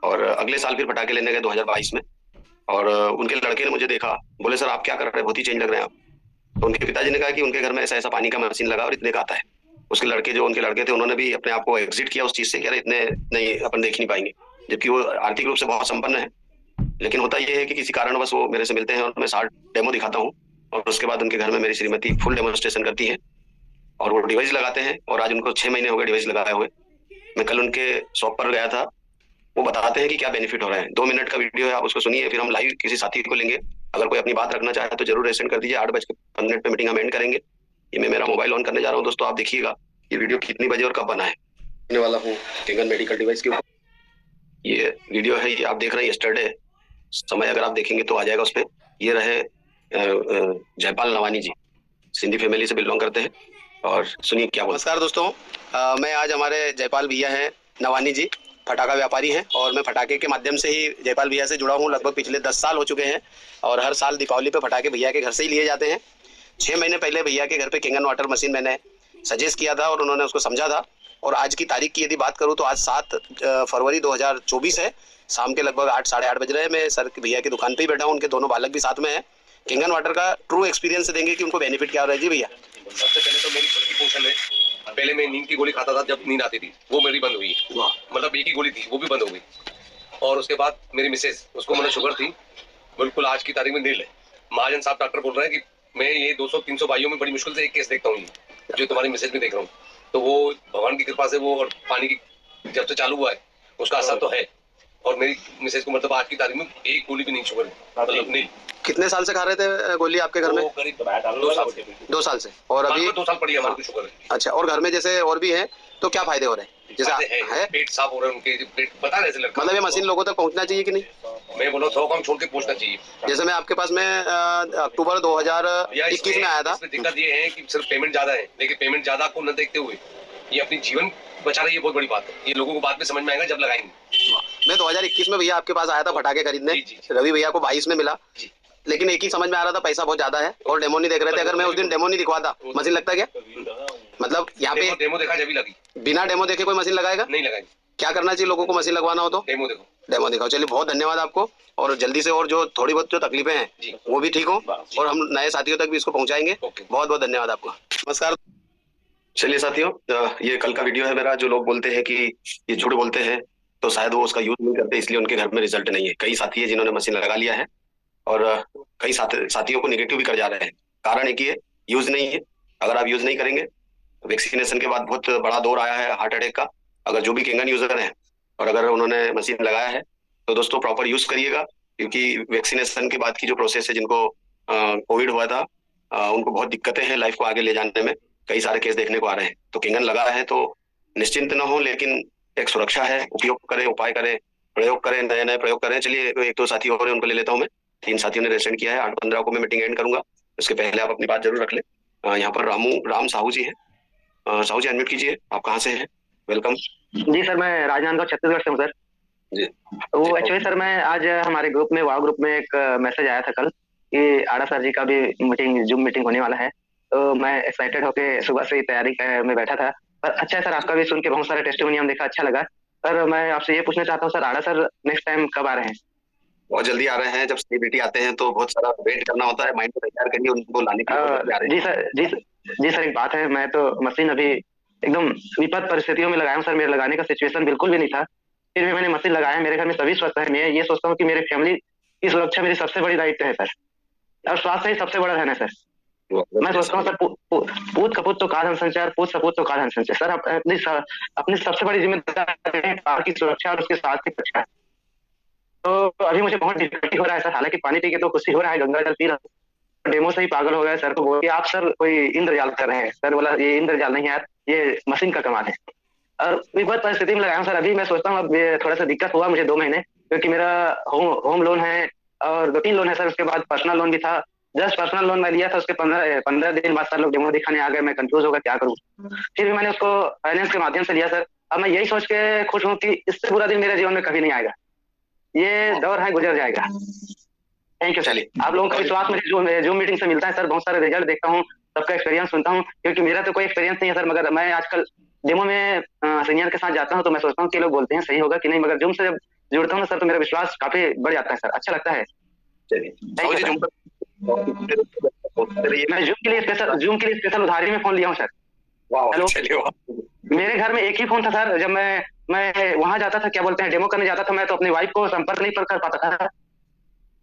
और अगले साल फिर पटाखे लेने गए 2022 में, और उनके लड़के ने मुझे देखा, बोले सर आप क्या कर रहे हैं, बहुत ही चेंज लग रहे हैं आप। तो उनके पिताजी ने कहा कि उनके घर में ऐसा ऐसा पानी का मशीन लगा और इतने का आता है। उसके लड़के जो उनके लड़के थे उन्होंने भी अपने आप को एग्जिट किया उस चीज से, कह रहे इतने नहीं अपन देख नहीं पाएंगे, जबकि वो आर्थिक रूप से बहुत संपन्न है। लेकिन होता यह है कि किसी कारणवश वो मेरे से मिलते हैं और मैं 60 डेमो दिखाता हूँ, और उसके बाद उनके घर में मेरी श्रीमती फुल डेमोन्स्ट्रेशन करती है और वो डिवाइस लगाते हैं। और आज उनको 6 महीने हो गए डिवाइस लगाए हुए। मैं कल उनके शॉप पर गया था, वो बताते हैं कि क्या बेनिफिट हो रहा है। 2 मिनट का वीडियो है, आप उसको सुनिए, फिर हम लाइव किसी साथी को लेंगे। अगर कोई अपनी बात रखना चाहे तो जरूर एसेंड कर दीजिए। 8:15 पे मीटिंग हम एंड करेंगे। ये मैं मेरा मोबाइल ऑन करने जा रहा हूँ दोस्तों, आप देखिएगा ये वीडियो कितनी बजे और कब बना है। करने वाला हूँ किंगन मेडिकल डिवाइस के ऊपर। ये वीडियो है, ये आप देख रहे हैं यस्टरडे समय, अगर आप देखेंगे तो आ जाएगा उसपे। ये रहे जयपाल नवानी जी, सिंधी फैमिली से बिलोंग करते हैं, और सुनिए क्या बोल। नमस्कार दोस्तों, मैं आज हमारे जयपाल भैया हैं नवानी जी, फटाखा व्यापारी हैं, और मैं फटाखे के माध्यम से ही जयपाल भैया से जुड़ा हूँ। लगभग पिछले 10 साल हो चुके हैं, और हर साल दीपावली पे फटाखे भैया के घर से ही लिए जाते हैं। 6 महीने पहले भैया के घर पे किंगन वाटर मशीन मैंने सजेस्ट किया था और उन्होंने उसको समझा था। और आज की तारीख की यदि बात करूँ तो आज 7 फरवरी 2024 है। शाम के लगभग 8 साढ़े 8 बज रहे हैं। मैं सर भैया की दुकान पे ही बैठा हूँ, उनके दोनों बालक भी साथ में हैं। किंगन वाटर का ट्रू एक्सपीरियंस देंगे कि उनको बेनिफिट क्या हो रहा है। जी भैया। सबसे पहले तो मेरी खुद की पोषण है। पहले मैं नींद की गोली खाता था, जब नींद आती थी वो मेरी बंद हुई। मतलब एक ही गोली थी, वो भी बंद हो गई। और उसके बाद मेरी मिसेज, उसको मतलब शुगर थी, बिल्कुल आज की तारीख में नील है। महाजन साहब डॉक्टर बोल रहे हैं कि मैं ये 200-300 भाइयों में बड़ी मुश्किल से एक केस देखता हूँ, जो तुम्हारी मिसेज में देख रहा हूँ। तो वो भगवान की कृपा से वो, और पानी की जब से चालू हुआ है उसका असर तो है। और मेरी मिसेज को मतलब आज की तारीख में एक गोली भी नहीं शुगर, मतलब नील। कितने साल से खा रहे थे गोली आपके घर में? करीब 2 साल से। 2 साल से। और अभी 2 साल पड़ी है हमारे को शुगर है। अच्छा, और घर में जैसे और भी है तो क्या फायदे हो रहे हैं? जैसे है पेट साफ हो रहा है उनके, पेट बता रहे थे लड़का। मतलब ये मशीन लोगों तक पहुंचना चाहिए कि नहीं? मैं बोला 100 काम छोड़ के पहुंचना चाहिए। जैसे मैं आपके पास में अक्टूबर 2021 में आया था। दिक्कत ये है कि सिर्फ पेमेंट ज्यादा है, लेकिन पेमेंट ज्यादा को न देखते हुए ये अपनी जीवन बचा रही है, बहुत बड़ी बात है। ये लोगों को बाद में समझ में आएगा जब लगाएंगे। मैं 2021 में भैया आपके पास आया था फटाखे खरीदने। रवि भैया को 22 में मिला, लेकिन एक ही समझ में आ रहा था, पैसा बहुत ज्यादा है और डेमो नहीं देख रहे थे। अगर मैं उस दिन डेमो नहीं दिखवाता मशीन लगता क्या? मतलब यहाँ पे डेमो देखा जब ही लगी। बिना डेमो देखे कोई मशीन लगाएगा? नहीं लगाएगी। क्या करना चाहिए लोगों को मशीन लगवाना हो तो? डेमो देखो, डेमो दिखाओ। चलिए बहुत धन्यवाद आपको, और जल्दी से और जो थोड़ी बहुत जो तकलीफें हैं वो भी ठीक हो, और हम नए साथियों तक भी इसको पहुंचाएंगे। बहुत बहुत धन्यवाद आपको। नमस्कार। चलिए साथियों, ये कल का वीडियो है मेरा। जो लोग बोलते हैं कि ये झूठ बोलते हैं तो शायद वो उसका यूज नहीं करते, इसलिए उनके घर में रिजल्ट नहीं है। कई साथी है जिन्होंने मशीन लगा लिया है, और कई साथियों को निगेटिव भी कर जा रहे हैं। कारण एक ही है, यूज नहीं है। अगर आप यूज नहीं करेंगे, वैक्सीनेशन के बाद बहुत बड़ा दौर आया है हार्ट अटैक का। अगर जो भी किंगन यूजर हैं और अगर उन्होंने मशीन लगाया है तो दोस्तों प्रॉपर यूज करिएगा, क्योंकि वैक्सीनेशन के बाद की जो प्रोसेस है, जिनको कोविड हुआ था उनको बहुत दिक्कतें हैं लाइफ को आगे ले जाने में। कई सारे केस देखने को आ रहे हैं। तो किंगन लगा है तो निश्चिंत न हो, लेकिन एक सुरक्षा है। उपयोग करें, उपाय करें, प्रयोग करें, नए नए प्रयोग करें। चलिए 1-2 साथी और उनको ले लेता हूँ मैं। 3 साथियों ने रेसेंड किया है। 8:15 को मैं मीटिंग एंड करूंगा। इसके पहले आप अपनी बात जरूर रख लें। यहाँ पर राम साहू जी हैं। साहू जी अनम्यूट कीजिए, आप कहाँ से हैं? वेलकम। जी सर, मैं राजनांदगांव छत्तीसगढ़ से हूँ सर। जी वो एक्चुअली सर मैं आज हमारे ग्रुप में वाव ग्रुप में एक मैसेज आया था कल कि आड़ा सर जी का भी मीटिंग जूम मीटिंग होने वाला है, तो मैं एक्साइटेड होके सुबह से ही तैयारी में बैठा था। पर अच्छा है सर, आपका भी सुन के बहुत सारे टेस्टिमोनियम देखा, अच्छा लगा। सर मैं आपसे ये पूछना चाहता हूँ सर, आड़ा सर नेक्स्ट टाइम कब आ रहे हैं? बहुत जल्दी आ रहे हैं। जब सेलिब्रिटी आते हैं तो बहुत सारा वेट करना होता है, माइंड को तैयार करिए उनको लाने के लिए। जी सर एक बात है, मैं तो मशीन अभी एकदम विपद परिस्थितियों में लगाया हूँ सर, मेरे लगाने का सिचुएशन बिल्कुल भी नहीं था, फिर भी मैंने मशीन लगाया। मेरे घर में सभी स्वस्थ है। मैं ये सोचता हूँ कि मेरे फैमिली की सुरक्षा मेरी सबसे बड़ी दायित्व है सर, और स्वास्थ्य ही सबसे बड़ा धन है सर। मैं सोचता हूँ सर, पूत कपूत तो काल संचार, पूत सपूत तो काल संचार। सर अपनी सबसे बड़ी जिम्मेदारी है कार की सुरक्षा और उसके स्वास्थ्य की रक्षा। तो अभी मुझे बहुत डिफिकल्टी हो रहा है सर, हालांकि पानी पी के तो खुशी हो रहा है, गंगा जल पी रहा हूँ। डेमो से ही पागल हो गया सर को बोल के आप सर कोई इंद्रजाल कर रहे हैं। सर बोला ये इंद्रजाल नहीं यार, ये मशीन का कमाल है। और विपद परिस्थिति में लगाया हूँ सर। अभी मैं सोचता हूँ अब थोड़ा सा दिक्कत हुआ मुझे 2 महीने, क्योंकि मेरा होम लोन है और 2-3 लोन है सर, उसके बाद पर्सनल लोन भी था। जस्ट पर्सनल लोन मैं लिया था, उसके 15 दिन बाद सर लोग डेमो दिखाने आ गए। मैं कंफ्यूज होगा क्या करूँ, फिर भी मैंने उसको फाइनेंस के माध्यम से लिया सर। अब मैं यही सोच के खुश हूँ कि इससे बुरा दिन मेरे जीवन में कभी नहीं आएगा, ये दौर है गुजर जाएगा। Thank you. चलिए, आप लोगों का विश्वास मुझे जूम मीटिंग से मिलता है सर, बहुत सारे रिजल्ट देखता हूँ, सबका एक्सपीरियंस सुनता हूँ, क्योंकि मेरा तो कोई एक्सपीरियंस नहीं है सर। मगर मैं आजकल डेमो में सीनियर के साथ जाता हूँ तो मैं सोचता हूँ कि लोग बोलते हैं सही होगा कि नहीं, मगर जूम से जब जुड़ता हूँ ना सर तो मेरा विश्वास काफी बढ़ जाता है सर, अच्छा लगता है। मैं जूम के लिए स्पेशल उधारी में फोन लिया हूँ सर। हेलो, मेरे घर में एक ही फोन था सर। जब मैं वहां जाता था, क्या बोलते हैं, डेमो करने जाता था, मैं तो अपनी वाइफ को संपर्क नहीं कर पाता था।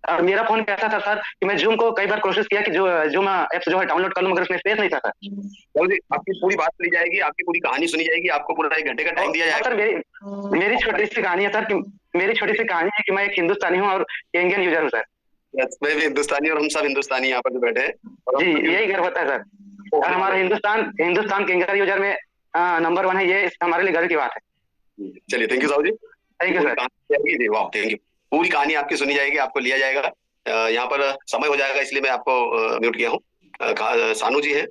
और मेरा फोन कैसा था सर कि मैं जूम को कई बार कोशिश किया कि जूम ऐप जो है डाउनलोड कर लूं, मगर उसमें स्पेस नहीं था सर। आपकी पूरी बात सुनी जाएगी, आपकी पूरी कहानी सुनी जाएगी, आपको पूरा 1 घंटे का टाइम दिया जाएगा। सर मेरी छोटी सी कहानी है सर, मेरी छोटी सी कहानी है कि मैं एक हिंदुस्तानी हूँ और इंडियन यूजर हूँ सर। मैं भी हिंदुस्तानी और हम सब हिंदुस्तानी यहाँ पर बैठे हैं। जी यही गर्व होता है सर, और हमारा हिंदुस्तान किंगर यूजर में नंबर 1 है, ये हमारे लिए गर्व की बात है। चलिए, thank you Sahu ji. Thank you sir. वाह, थैंक यू। पूरी कहानी आपकी सुनी जाएगी, आपको लिया जाएगा। यहाँ पर समय हो जाएगा इसलिए मैं आपको म्यूट किया हूँ। सानू जी है।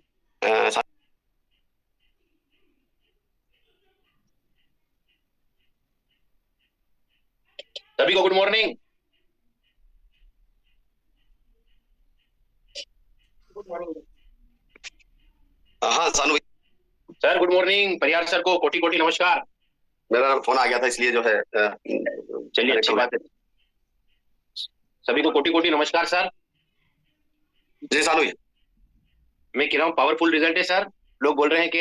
सभी को गुड मॉर्निंग। हाँ सानू सर गुड मॉर्निंग। परिहार सर को कोटि कोटि नमस्कार। मेरा फोन आ गया था इसलिए जो है। चलिए, अच्छी बात है। सभी को कोटि कोटि नमस्कार सर। जी सानू, मैं कह रहा हूँ पावरफुल रिजल्ट है सर। लोग बोल रहे हैं कि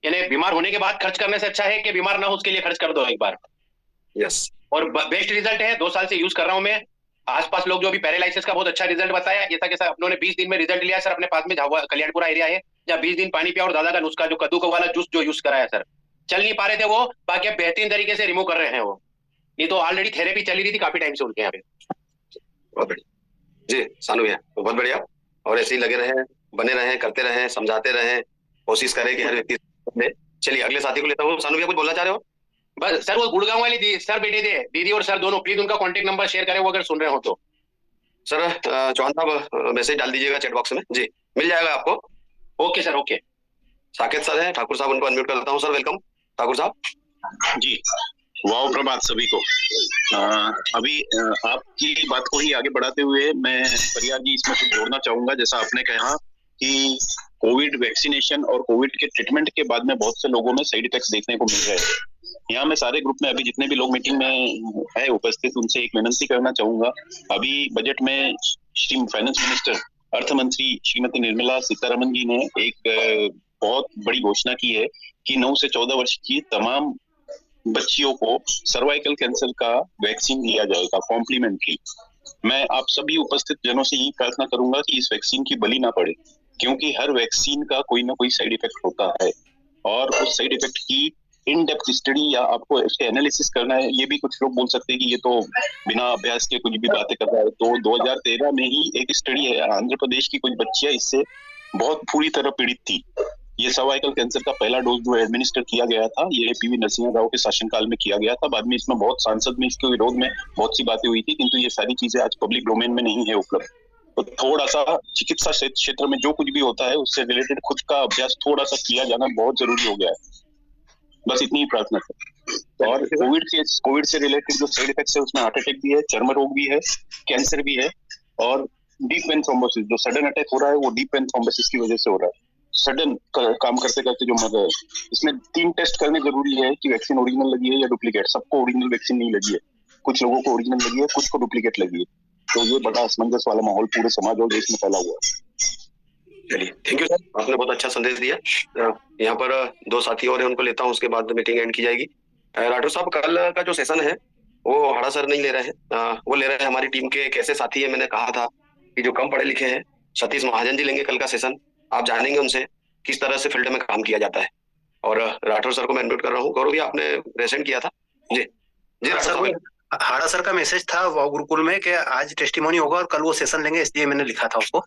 यानी बीमार होने के बाद खर्च करने से अच्छा है कि बीमार ना हो उसके लिए खर्च कर दो एक बार। यस, और बेस्ट रिजल्ट है, 2 साल से यूज कर रहा हूँ मैं। आसपास लोग जो भी पैरालाइसिस का बहुत अच्छा रिजल्ट बताया, ये था कि सर अपनों ने 20 दिन में रिजल्ट लिया सर। अपने पास में कल्याणपुरा एरिया है जहाँ 20 दिन पानी पिया और दादा का नुस्खा जो कद्दू का वाला जूस जो यूज कराया सर, चल नहीं पा रहे थे वो, बाकी अब बेहतरीन तरीके से रिमूव कर रहे हैं वो। ये तो ऑलरेडी थेरेपी चली रही थी काफी टाइम से उनके यहाँ पे। बहुत बढ़िया जी सानू भैया, बहुत बढ़िया। और ऐसे ही लगे रहे, बने रहे, करते रहे, समझाते रहे, कोशिश करें कि हर व्यक्ति। चलिए अगले साथी को लेता हूँ। सानू भैया कुछ बोलना चाह रहे हो? बस सर, वो गुड़गांव वाली सर बेटे थे, दीदी और सर दोनों, प्लीज उनका कॉन्टेक्ट नंबर शेयर करें वो अगर सुन रहे हो तो। सर चौहान साहब मैसेज डाल दीजिएगा चैट बॉक्स में, जी मिल जाएगा आपको। Okay sir, okay. Saket sir हैं, ठाकुर साहब, उनको अनम्यूट करता हूँ। सर वेलकम ठाकुर साहब जी। वाह, प्रभात सभी को। अभी आपकी बात को ही आगे बढ़ाते हुए मैं परिहार जी इसमें कुछ जोड़ना चाहूंगा। जैसा आपने कहा कि कोविड वैक्सीनेशन और कोविड के ट्रीटमेंट के बाद में बहुत से लोगों में साइड इफेक्ट्स देखने को मिल रहे हैं। यहाँ मैं सारे ग्रुप में अभी जितने भी लोग मीटिंग में है उपस्थित उनसे एक विनंती करना चाहूंगा। अभी बजट में श्री फाइनेंस मिनिस्टर, अर्थ मंत्री श्रीमती निर्मला सीतारमन जी ने एक बहुत बड़ी घोषणा की है कि 9 से 14 वर्ष की तमाम बच्चियों को सर्वाइकल कैंसर का वैक्सीन दिया जाएगा कॉम्प्लीमेंट्री। मैं आप सभी उपस्थित जनों से यही प्रार्थना करूंगा कि इस वैक्सीन की बलि ना पड़े, क्योंकि हर वैक्सीन का कोई ना कोई साइड इफेक्ट होता है और उस साइड इफेक्ट की इन डेप्थ स्टडी या आपको इसके एनालिसिस करना है। ये भी कुछ लोग बोल सकते हैं कि ये तो बिना अभ्यास के कुछ भी बातें कर रहा है। तो 2013 में ही एक स्टडी है, आंध्र प्रदेश की कुछ बच्चियां इससे बहुत पूरी तरह पीड़ित थी। ये सर्वाइकल कैंसर का पहला डोज जो एडमिनिस्टर किया गया था, ये पीवी नरसिंह राव के शासनकाल में किया गया था। बाद में इसमें बहुत सांसद में इसके विरोध में बहुत सी बातें हुई थी, किंतु ये सारी चीजें आज पब्लिक डोमेन में नहीं है उपलब्ध। तो थोड़ा सा चिकित्सा क्षेत्र में जो कुछ भी होता है उससे रिलेटेड खुद का अभ्यास थोड़ा सा किया जाना बहुत जरूरी हो गया है। बस इतनी ही प्रार्थना है। और कोविड से रिलेटेड जो साइड इफेक्ट्स है उसमें हार्ट अटैक भी है, चर्म रोग भी है, कैंसर भी है और डीप वेन थ्रोम्बोसिस, जो सडन अटैक हो रहा है वो डीप वेन थ्रोम्बोसिस की वजह से हो रहा है। सडन काम करते करते जो मर रहा है, इसमें 3 टेस्ट करने जरूरी है कि वैक्सीन ओरिजिनल लगी है या डुप्लीकेट। सबको ओरिजिनल वैक्सीन नहीं लगी है, कुछ लोगों को ओरिजिनल लगी है, कुछ को डुप्लीकेट लगी है। तो ये बड़ा असमंजस वाला माहौल पूरे समाज और देश में फैला हुआ है। चलिए, थैंक यू सर, आपने बहुत अच्छा संदेश दिया। यहाँ पर 2 साथी और हैं, उनको लेता हूँ, उसके बाद मीटिंग एंड की जाएगी। राठौर साहब, कल का जो सेशन है वो हाड़ा सर नहीं ले रहे हैं, वो ले रहे हैं हमारी टीम के एक ऐसे साथी है, मैंने कहा था कि जो कम पढ़े लिखे हैं, सतीश महाजन जी लेंगे कल का सेशन। आप जानेंगे उनसे किस तरह से फील्ड में काम किया जाता है। और राठौर सर को मैं इन्वाइट कर रहा हूँ। गौरव जी, आपने प्रेजेंट किया था जी जी सर, हाड़ा सर का मैसेज था वो गुरुकुल में कि आज टेस्टिमोनी होगा और कल वो सेशन लेंगे, इसलिए मैंने लिखा था उसको।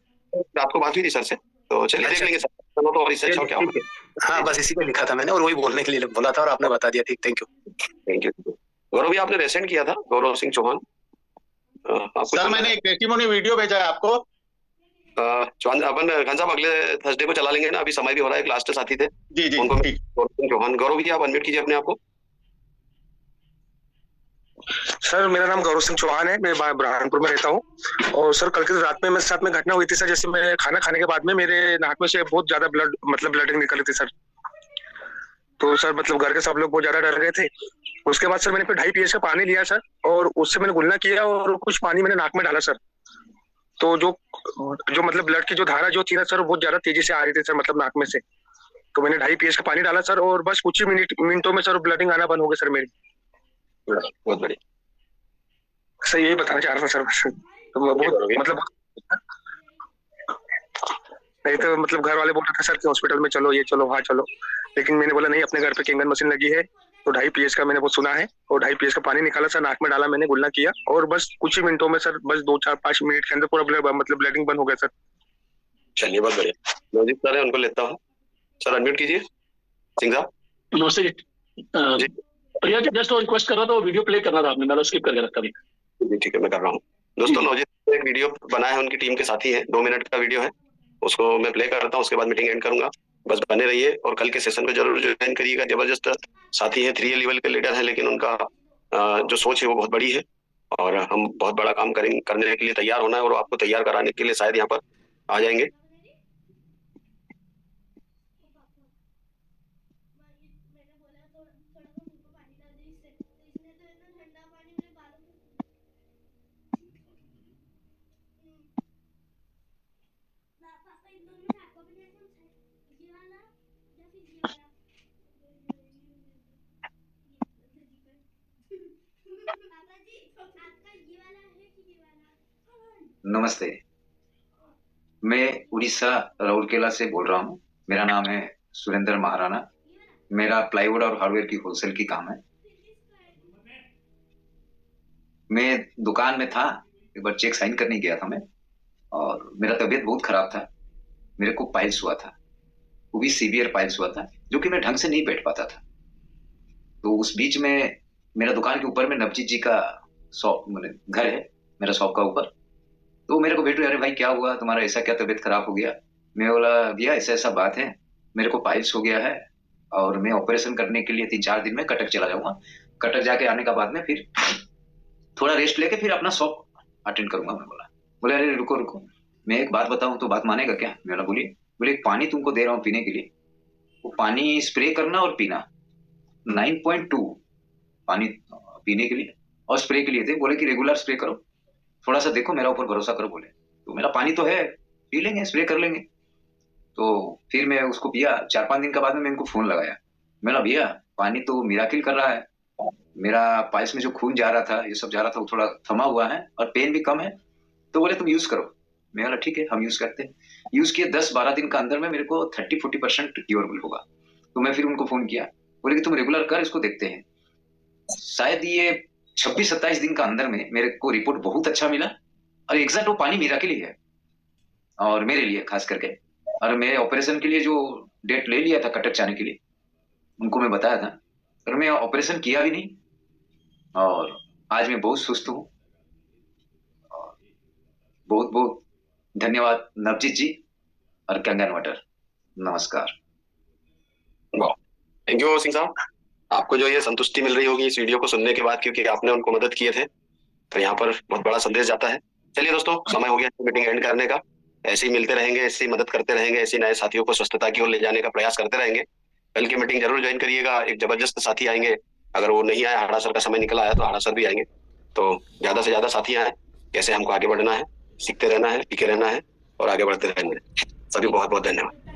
आपको बात हुई थी सर से? तो चलिए देख लेंगे सर, तो और इससे अच्छा क्या होगा। हाँ, बस इसी पे लिखा था मैंने और वही बोलने के लिए बोला था और आपने बता दिया। ठीक, थैंक यू। गौरव जी, आपने रेसेंट किया था, गौरव सिंह चौहान। सर मैंने एक टेस्टिमोनी वीडियो भेजा है आपको। चौहान अपन खान साहब अगले थर्सडे को चला लेंगे ना, अभी समय भी हो रहा है। एक लास्ट साथी थे जी जी उनको गौरव सिंह चौहान। गौरव जी, आप अनम्यूट कीजिए अपने आप को। सर, मेरा नाम गौरव सिंह चौहान है, मैं बुरहानपुर में रहता हूँ। और सर, कल की रात में मेरे साथ में घटना हुई थी सर, जैसे मैं खाना खाने के बाद में मेरे नाक में से बहुत ज्यादा ब्लडिंग निकल रही थी सर। तो सर घर के सब लोग बहुत ज्यादा डर गए थे। उसके बाद सर मैंने फिर 2.5 पीएस का पानी लिया सर, और उससे मैंने गुलना किया और कुछ पानी मैंने नाक में डाला सर। तो जो ब्लड की जो धारा जो थी ना सर, बहुत ज्यादा तेजी से आ रही थी सर, नाक में से। तो मैंने 2.5 पीएस का पानी डाला सर, और बस कुछ ही मिनटों में सर ब्लडिंग आना बंद हो गया सर मेरी। बहुत बढ़िया सर, यही बताना चाह रहा था सर बस। तो बहुत नहीं तो घर वाले बोल रहे थे सर कि हॉस्पिटल में चलो, ये चलो, वहाँ चलो, लेकिन मैंने बोला नहीं, अपने घर पे केंगन मशीन लगी है। तो 2.5 पीएस का मैंने वो सुना है और 2.5 पीएस का पानी निकाला सर, नाक में डाला, मैंने गुलना किया और बस कुछ ही मिनटों में सर, बस 2-4-5 मिनट के अंदर पूरा ब्लडिंग बंद हो गया सर। चलिए, बहुत बढ़िया। लोजिक सर है, उनको लेता हूँ। सर अनम्यूट कीजिए, सिंह साहब। नमस्ते जी। प्रिया जी, जस्ट रिक्वेस्ट कर रहा था, वीडियो प्ले करना था आपने, मैंने स्किप करके रखा भी। जी ठीक है, मैं कर रहा हूँ। दोस्तों, नवजीत एक वीडियो बनाया है, उनकी टीम के साथी है, 2 मिनट का वीडियो है, उसको मैं प्ले करता हूँ, उसके बाद मीटिंग एंड करूंगा। बस बने रहिए और कल के सेशन को जरूर ज्वाइन करिएगा। जबरदस्त साथी है, 3 लेवल के लीडर है, लेकिन उनका जो सोच है वो बहुत बड़ी है और हम बहुत बड़ा काम करने के लिए तैयार होना है और आपको तैयार कराने के लिए शायद यहाँ पर आ जाएंगे। नमस्ते, मैं उड़ीसा राउरकेला से बोल रहा हूँ। मेरा नाम है सुरेंद्र महाराणा। मेरा प्लाईवुड और हार्डवेयर की होलसेल की काम है। मैं दुकान में था, एक बार चेक साइन करने गया था मैं, और मेरा तबीयत बहुत खराब था। मेरे को पाइल्स हुआ था, वो भी सीवियर पाइल्स हुआ था, जो कि मैं ढंग से नहीं बैठ पाता था। तो उस बीच में मेरा दुकान के ऊपर में नवजीत जी का शॉप, घर है मेरा शॉप का ऊपर। तो मेरे को भेटो, अरे भाई क्या हुआ तुम्हारा, ऐसा क्या तबीयत खराब हो गया? मैं बोला भैया ऐसा ऐसा बात है, मेरे को पाइल्स हो गया है और मैं ऑपरेशन करने के लिए 3-4 दिन में कटक चला जाऊंगा। कटक जाके आने का बाद में फिर थोड़ा रेस्ट लेके फिर अपना शॉप अटेंड करूंगा। मैं बोला अरे रुको रुको, मैं एक बात बताऊं तो बात मानेगा क्या? मैं बोला बोलिए। बोले एक पानी तुमको दे रहा हूँ पीने के लिए, वो पानी स्प्रे करना और पीना। 9.2 पानी पीने के लिए और स्प्रे के लिए थे। बोले कि रेगुलर स्प्रे करो, थोड़ा सा देखो, मेरा ऊपर भरोसा करो। बोले तो मेरा पानी तो है, पी लेंगे, स्प्रे कर लेंगे। तो फिर मैं उसको पिया। 4-5 दिन के बाद में मैं इनको फोन लगाया। मैं भैया पानी तो मिराकिल कर रहा है, मेरा पाइल्स में जो खून जा रहा था, ये सब जा रहा था, वो थोड़ा थमा हुआ है और पेन भी कम है। तो बोले तुम यूज करो। मैं बोला ठीक है, हम यूज करते हैं। यूज किए 10-12 दिन के अंदर में मेरे को 30-40% क्योरेबल होगा। तो मैं फिर उनको फोन किया, बोले कि तुम रेगुलर कर, इसको देखते हैं। शायद ये 26-27 दिन का अंदर में मेरे को रिपोर्ट बहुत अच्छा मिला और एग्जैक्ट वो पानी मिराकिल ही है और मेरे लिए खास करके। और मैं ऑपरेशन के लिए जो डेट ले लिया था कटक जाने के लिए, उनको मैं बताया था, पर मैं ऑपरेशन किया भी नहीं और आज मैं बहुत सुस्त हूँ। बहुत बहुत धन्यवाद नवजीत जी और कंगन वाटर। नमस्कार। थैंक यू सिंह साहब। आपको जो ये संतुष्टि मिल रही होगी इस वीडियो को सुनने के बाद, क्योंकि आपने उनको मदद किए थे, तो यहाँ पर बहुत बड़ा संदेश जाता है। चलिए दोस्तों, समय हो गया मीटिंग एंड करने का। ऐसे ही मिलते रहेंगे, ऐसे ही मदद करते रहेंगे, ऐसे नए साथियों को स्वस्थता की ओर ले जाने का प्रयास करते रहेंगे। कल की मीटिंग जरूर ज्वाइन करिएगा। एक जबरदस्त साथी आएंगे, अगर वो नहीं आया, हाड़ा सर का समय निकल आया तो हाड़ा सर भी आएंगे। तो ज्यादा से ज्यादा साथी आए, कैसे हमको आगे बढ़ना है, सीखते रहना है, टीके रहना है और आगे बढ़ते रहना है। सभी बहुत बहुत धन्यवाद।